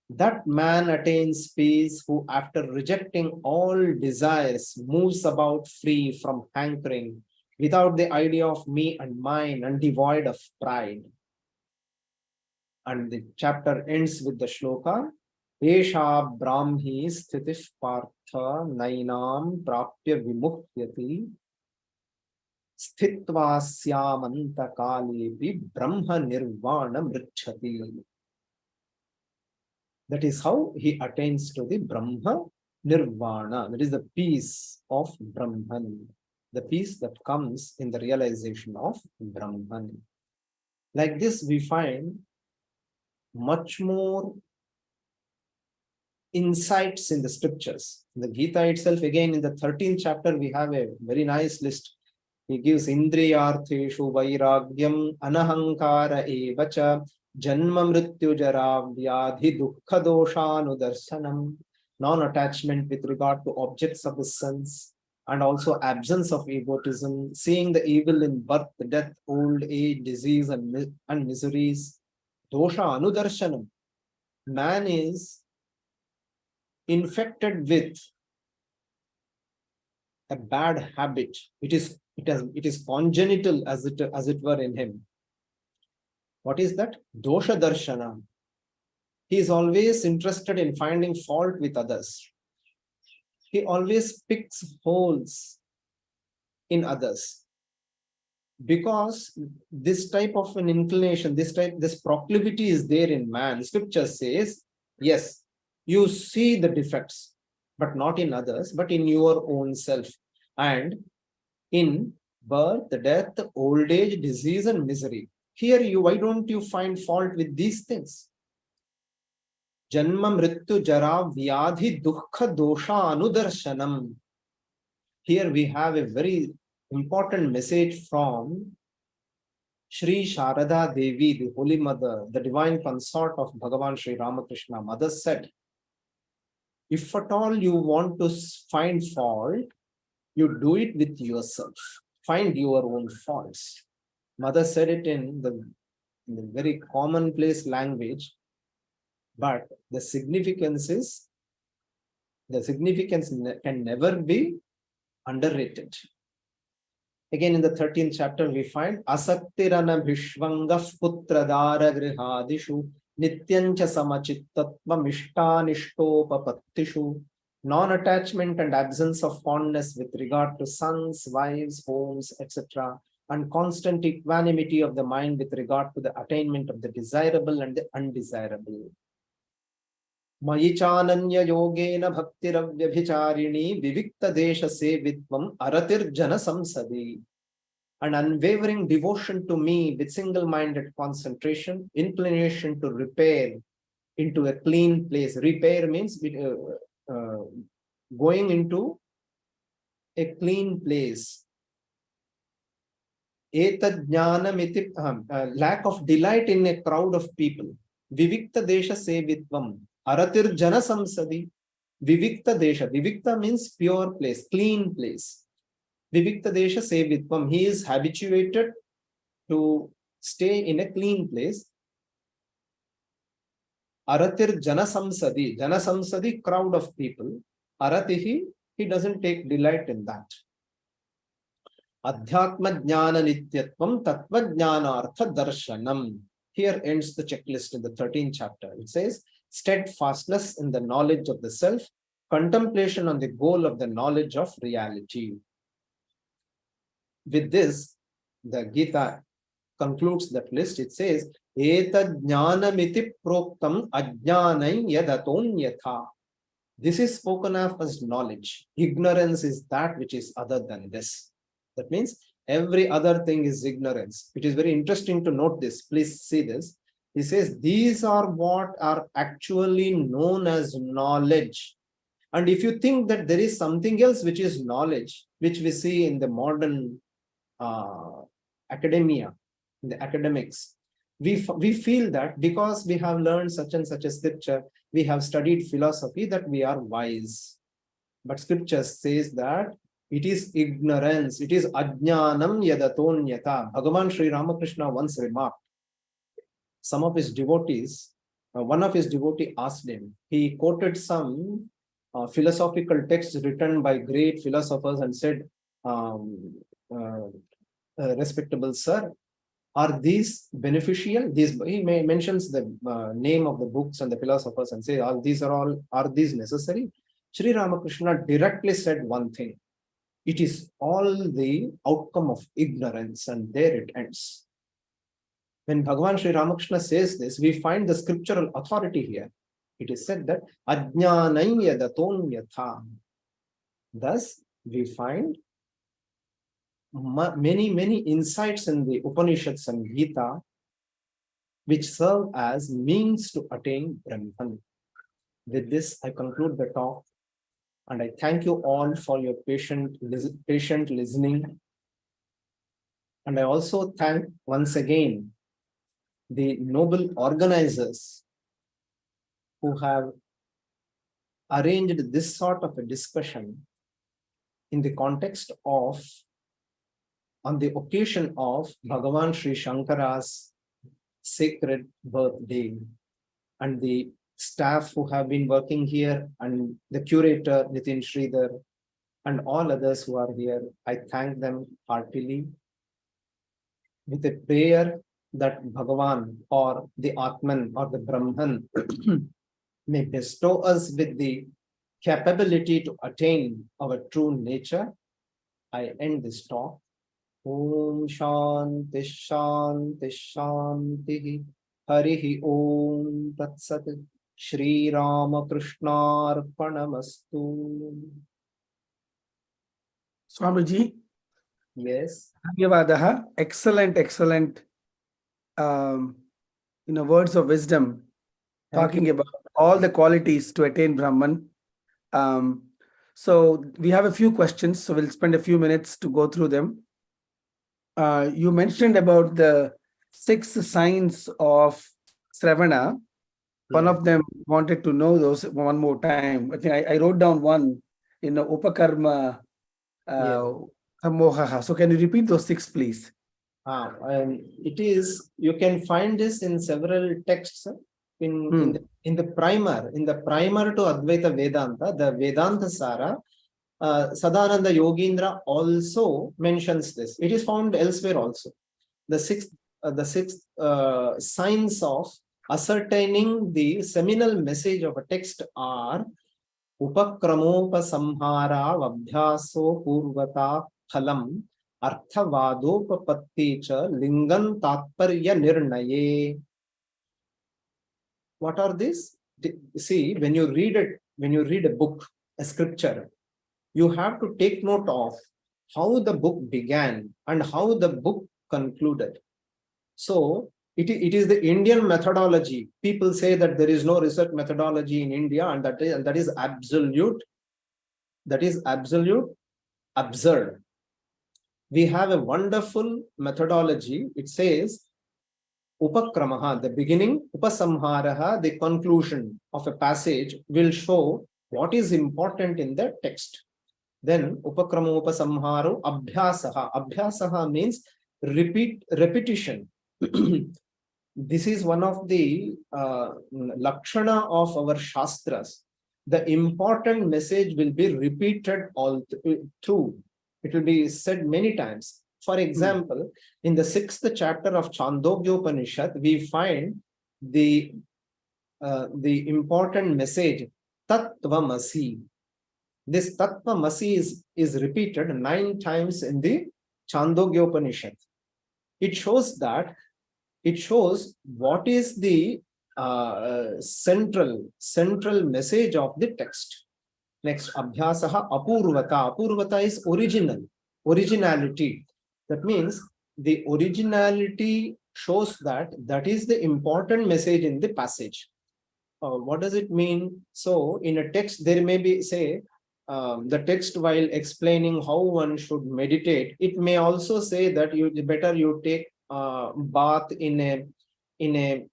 That man attains peace who, after rejecting all desires, moves about free from hankering, without the idea of me and mine, and devoid of pride. And the chapter ends with the shloka, Esha Brahmi Sthitif Partha Nainam Prapya Vimuhyati Sthitva Syamanta Kalevi Brahma Nirvana Mrichati. That is how he attains to the Brahma Nirvana. That is the peace of Brahman, the peace that comes in the realization of Brahman. Like this, we find much more insights in the scriptures. In the Gita itself, again in the 13th chapter, we have a very nice list. He gives Indriyartheshu Vairagyam Anahankara Evacha Janma Mrityu Jara Vyadhi Dukkha Doshanudarsanam, non-attachment with regard to objects of the sense, and also absence of egotism, seeing the evil in birth, death, old age, disease, and miseries. Dosha Anudarshanam. Man is infected with a bad habit. It is congenital as it were in him. What is that? Dosha Darshana. He is always interested in finding fault with others. He always picks holes in others. Because this type of an inclination, this proclivity is there in man. Scripture says, yes, you see the defects, but not in others, but in your own self. And in birth, death, old age, disease, and misery. Here, why don't you find fault with these things? Janma mrityu jara vyadhi dukkha dosha anudarshanam. Here we have a very important message from Sri-Sharada Devi, the Holy Mother, the divine consort of Bhagavan Sri Ramakrishna. Mother said, if at all you want to find fault, you do it with yourself. Find your own faults. Mother said it in the very commonplace language, but the significance can never be underrated. Again, in the 13th chapter, we find Asaktirana Bhishvangaf Putradara Grihadishu Nityancha Samachittatva Mishtanishtopapatishu. Non-attachment and absence of fondness with regard to sons, wives, homes, etc., and constant equanimity of the mind with regard to the attainment of the desirable and the undesirable. Mayichananya yogena bhaktiravyabhicharini vivikta desha sevitvam aratir jana samsadi. An unwavering devotion to me with single-minded concentration, inclination to repair into a clean place. Repair means going into a clean place. Lack of delight in a crowd of people. Vivikta desha sevitvam. Aratir jana samsadi. Vivikta desha. Vivikta means pure place, clean place. Vivikta desha sevitvam. He is habituated to stay in a clean place. Aratir janasamsadi. Janasamsadi, crowd of people. Aratihi, he doesn't take delight in that. Adhyatma jnana nityatvam tattva jnanartha darshanam. Here ends the checklist in the 13th chapter. It says, steadfastness in the knowledge of the self, contemplation on the goal of the knowledge of reality. With this, the Gita concludes that list. It says, Eta jnanamiti proktam ajnanai yadatonyatha. This is spoken of as knowledge. Ignorance is that which is other than this. That means every other thing is ignorance. It is very interesting to note this. Please see this. He says, these are what are actually known as knowledge. And if you think that there is something else which is knowledge, which we see in the modern academia, in the academics, we feel that because we have learned such and such a scripture, we have studied philosophy, that we are wise. But scripture says that it is ignorance. It is ajnanam yadatonyata. Bhagavan Sri Ramakrishna once remarked, some of his devotees, one of his devotees asked him, he quoted some philosophical texts written by great philosophers and said, respectable sir, are these beneficial? He mentions the name of the books and the philosophers and say, are these necessary? Sri Ramakrishna directly said one thing. It is all the outcome of ignorance, and there it ends. When Bhagavan Sri Ramakrishna says this, we find the scriptural authority here. It is said that ajnanaya datonyatha. Thus, we find many insights in the Upanishads and Gita which serve as means to attain Brahman. With this, I conclude the talk, and I thank you all for your patient listening. And I also thank once again the noble organizers who have arranged this sort of a discussion in the context of, on the occasion of Bhagavan Sri-Shankara's sacred birthday, and the staff who have been working here, and the curator Nitin Sridhar, and all others who are here. I thank them heartily, with a prayer that Bhagavan or the Atman or the Brahman may bestow us with the capability to attain our true nature. I end this talk. Om Shanti Shanti Shanti Harihi Om Tat Sat Shri Ramakrishna Arpanamastu. Swamiji. Yes. Dhanyavadaha. Excellent words of wisdom, talking about all the qualities to attain Brahman. So we have a few questions, so we'll spend a few minutes to go through them. You mentioned about the 6 signs of Sravana. One of them wanted to know those one more time. I think I wrote down one in the Upakarma Samohaha. So can you repeat those 6, please? It is, you can find this in several texts. In the primer to Advaita Vedanta, the Vedanta Sara, Sadananda Yogindra also mentions this. It is found elsewhere also. The sixth signs of ascertaining the seminal message of a text are Upakramopa Samhara Vabhyaso Purvata Phalam Arthavadopapatti cha Lingam Tatparya Nirnaye. What are these? See, when you read a book, a scripture, you have to take note of how the book began and how the book concluded. So it is the Indian methodology. People say that there is no research methodology in India, and that is absolute. That is absolute absurd. We have a wonderful methodology. It says Upakramaha, the beginning, Upasamharaha, the conclusion of a passage will show what is important in the text. Then Upakrama Upasamharo Abhyasaha. Abhyasaha means repetition. This is one of the lakshana of our shastras. The important message will be repeated all through. It will be said many times. For example, in the 6th chapter of Chandogyopanishad, we find the important message, Tattvamasi. This Tattvamasi is repeated 9 times in the Chandogyopanishad. It shows what is the central message of the text. Next, Abhyasaha Apurvata. Apurvata is originality. That means the originality shows that is the important message in the passage. What does it mean? So in a text, there may be, say, the text while explaining how one should meditate, it may also say that you take bath in a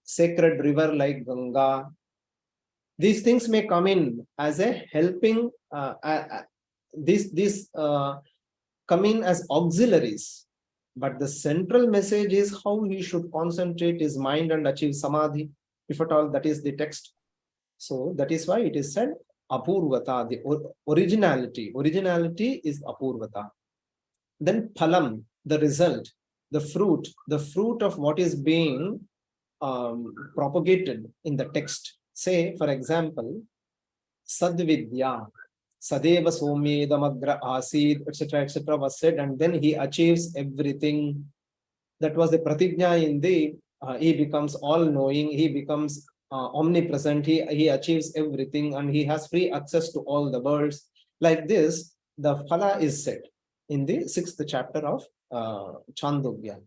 sacred river like Ganga. These things may come in as a helping, come in as auxiliaries, but the central message is how he should concentrate his mind and achieve samadhi, if at all that is the text. So that is why it is said apurvata, the originality is apurvata. Then phalam, the result, the fruit of what is being propagated in the text. Say, for example, sadvidya, sadeva somedamagra asid, etc. was said, and then he achieves everything. That was the pratigna in the, he becomes all-knowing, he becomes omnipresent, he achieves everything, and he has free access to all the worlds. Like this, the phala is said in the 6th chapter of Chandogya.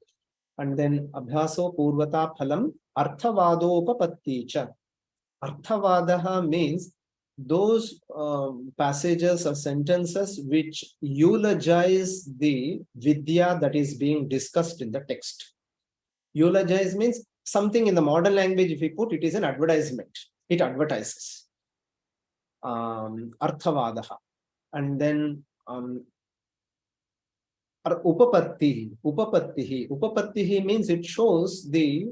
And then abhyaso purvata phalam arthavadopapatti cha. Arthavadaha means those passages or sentences which eulogize the vidya that is being discussed in the text. Eulogize means something in the modern language, if we put, it is an advertisement. It advertises. Arthavadaha. And then upapattihi. Upapattihi means it shows the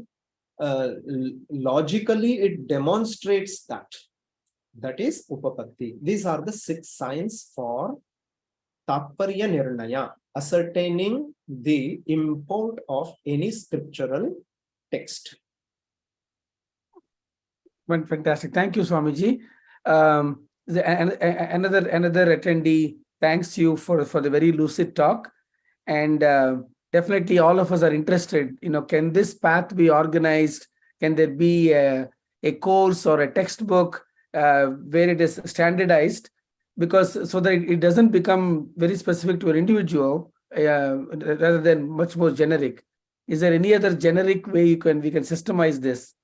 logically it demonstrates that. That is upapatti. These are the 6 signs for Tatparya Nirnaya, ascertaining the import of any scriptural text. Fantastic. Thank you, Swamiji. Another attendee thanks you for the very lucid talk. And definitely all of us are interested, can this path be organized? Can there be a course or a textbook where it is standardized? Because so that it doesn't become very specific to an individual rather than much more generic. Is there any other generic way we can systemize this?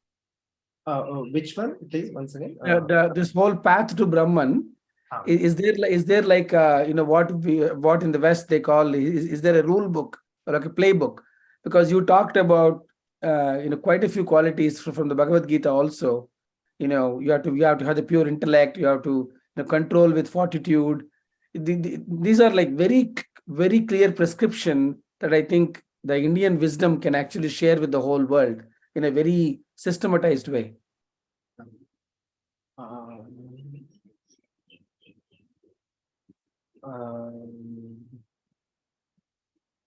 Which one, please, once again? This whole path to Brahman. Is there like what in the West they call, is there a rule book or like a playbook? Because you talked about quite a few qualities from the Bhagavad Gita also. You have to have the pure intellect. You have to control with fortitude. These are like very, very clear prescription that I think the Indian wisdom can actually share with the whole world in a very systematized way.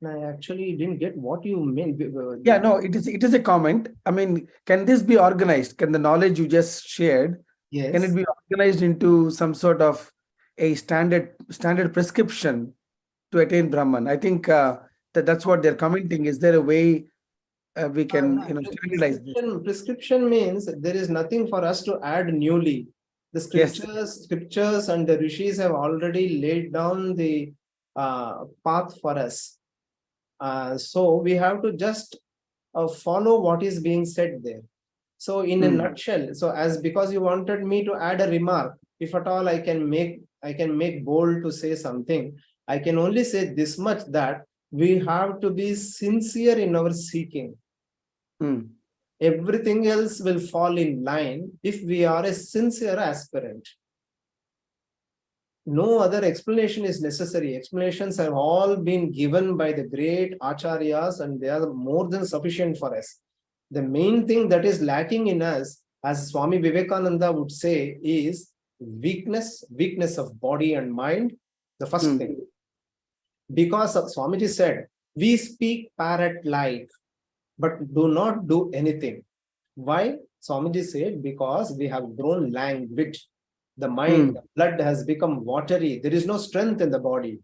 I actually didn't get what you meant. Yeah, no, it is a comment. I mean, can this be organized? Can the knowledge you just shared, yes, can it be organized into some sort of a standard prescription to attain Brahman? I think that's what they're commenting. Is there a way we can standardize this? Prescription means there is nothing for us to add newly. The scriptures and the rishis have already laid down the path for us. So we have to just follow what is being said there. So in a nutshell, because you wanted me to add a remark, if at all I can make bold to say something, I can only say this much, that we have to be sincere in our seeking. Everything else will fall in line if we are a sincere aspirant. No other explanation is necessary. Explanations have all been given by the great acharyas, and they are more than sufficient for us. The main thing that is lacking in us, as Swami Vivekananda would say, is weakness of body and mind. The first thing. Because Swamiji said, we speak parrot-like, but do not do anything. Why? Swamiji said, because we have grown languid. The mind, the blood has become watery. There is no strength in the body.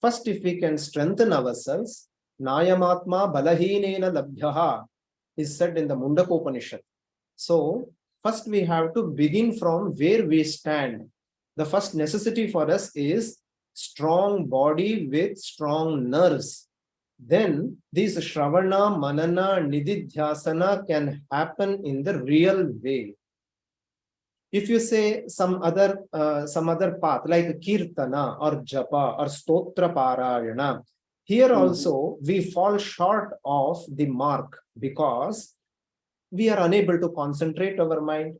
First, if we can strengthen ourselves, Nayamatma balahinena labhyaha is said in the Mundakopanishad. So, first we have to begin from where we stand. The first necessity for us is strong body with strong nerves. Then these Shravana, Manana, Nididhyasana can happen in the real way. If you say some other path like Kirtana or Japa or Stotra Parayana, here also we fall short of the mark because we are unable to concentrate our mind.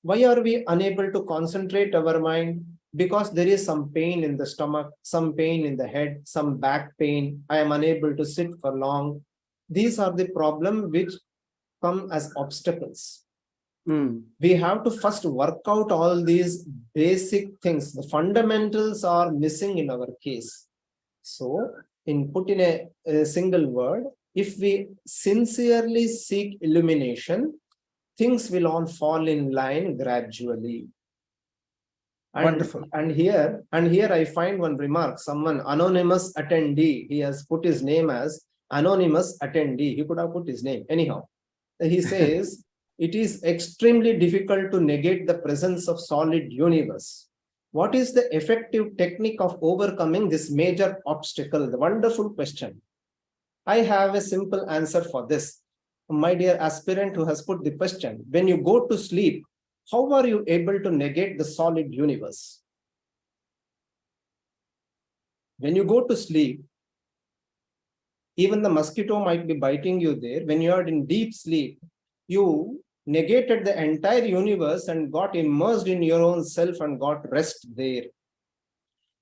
Why are we unable to concentrate our mind? Because there is some pain in the stomach, some pain in the head, some back pain. I am unable to sit for long. These are the problems which come as obstacles. We have to first work out all these basic things. The fundamentals are missing in our case. So, put in a single word, if we sincerely seek illumination, things will all fall in line gradually. Wonderful. And here I find one remark. Someone, anonymous attendee, he has put his name as anonymous attendee. He could have put his name. Anyhow, he says, it is extremely difficult to negate the presence of solid universe. What is the effective technique of overcoming this major obstacle? The wonderful question. I have a simple answer for this. My dear aspirant who has put the question, when you go to sleep, how are you able to negate the solid universe? When you go to sleep, even the mosquito might be biting you there. When you are in deep sleep, you negated the entire universe and got immersed in your own self and got rest there.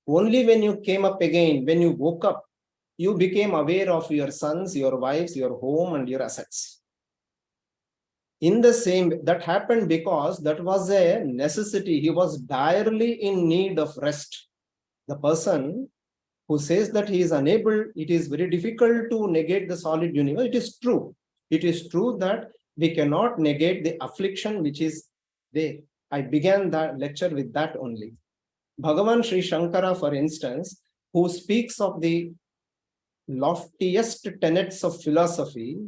Only when you came up again, when you woke up, you became aware of your sons, your wives, your home, and your assets. In the same, that happened because that was a necessity. He was direly in need of rest. The person who says that he is unable, it is very difficult to negate the solid universe. It is true. It is true that we cannot negate the affliction which is there. I began that lecture with that only. Bhagavan Sri-Shaṅkara, for instance, who speaks of the loftiest tenets of philosophy,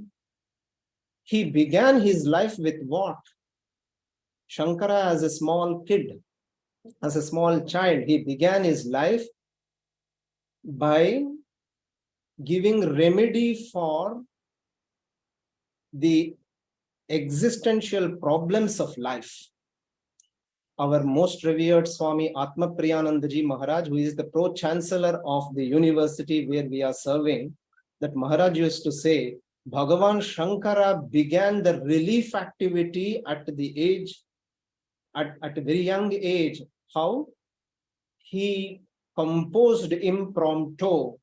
he began his life with what? Shankara, as a small kid, as a small child, he began his life by giving remedy for the existential problems of life. Our most revered Swami Atma Priyanandaji Maharaj, who is the pro-chancellor of the university where we are serving, that Maharaj used to say, Bhagavan Shankara began the relief activity at the age, at a very young age. How? He composed impromptu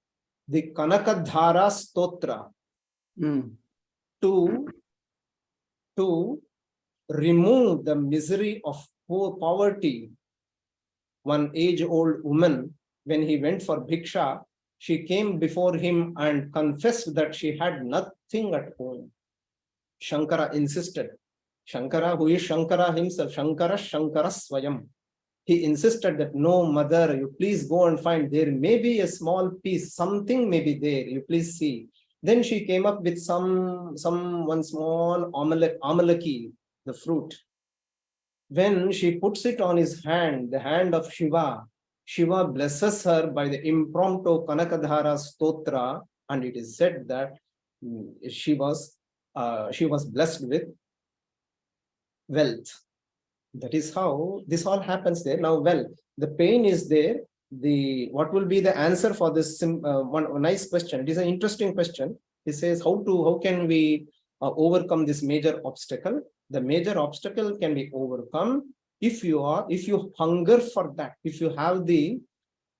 the Kanakadhara Stotra to remove the misery of poverty. One age-old woman, when he went for bhiksha, she came before him and confessed that she had nothing at home. Shankara insisted. Shankara, who is Shankara himself, Shankara Swayam. He insisted that, no, mother, you please go and find. There may be a small piece, something may be there, you please see. Then she came up with one small amalaki, the fruit. When she puts it on his hand, the hand of Shiva, Shiva blesses her by the impromptu Kanakadhara Stotra, and it is said that she was blessed with wealth. That is how this all happens there. Now, well, the pain is there. What will be the answer for this one nice question? It is an interesting question. It says, how can we overcome this major obstacle? The major obstacle can be overcome if you hunger for that, if you have the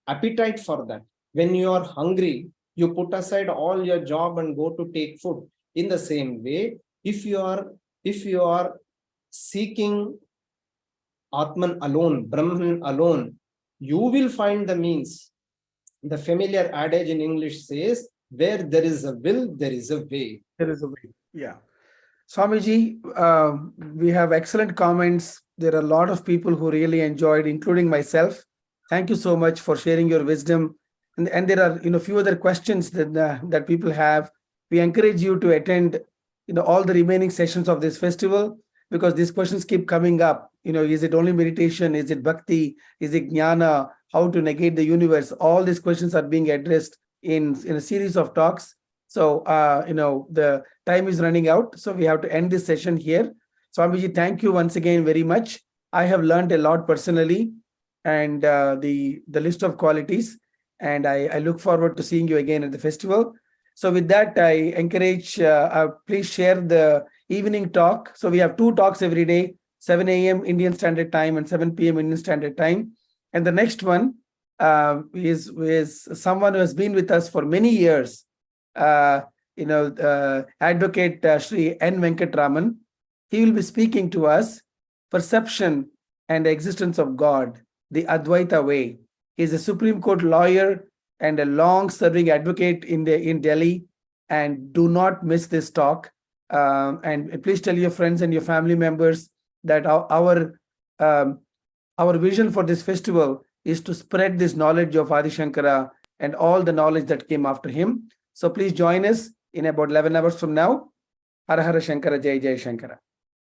appetite for that. When you are hungry, you put aside all your job and go to take food. In the same way, if you are seeking Atman alone, Brahman alone, you will find the means. The familiar adage in English says, where there is a will, there is a way. There is a way. Yeah. Swamiji, we have excellent comments. There are a lot of people who really enjoyed, including myself. Thank you so much for sharing your wisdom. And there are, few other questions that people have. We encourage you to attend, all the remaining sessions of this festival, because these questions keep coming up. Is it only meditation? Is it bhakti? Is it jnana? How to negate the universe? All these questions are being addressed in a series of talks. So, the time is running out. So we have to end this session here. Swamiji, thank you once again very much. I have learned a lot personally, and the list of qualities. And I look forward to seeing you again at the festival. So with that, I encourage, please share the evening talk. So we have 2 talks every day, 7 a.m. Indian Standard Time and 7 p.m. Indian Standard Time. And the next one is someone who has been with us for many years, Advocate Sri N. Venkatraman. He will be speaking to us, Perception and the Existence of God, the Advaita Way. He is a Supreme Court lawyer and a long-serving advocate in Delhi. And do not miss this talk. And please tell your friends and your family members that our vision for this festival is to spread this knowledge of Adi Shankara and all the knowledge that came after him. So please join us in about 11 hours from now. Hara Hara Shankara, Jai Jai Shankara.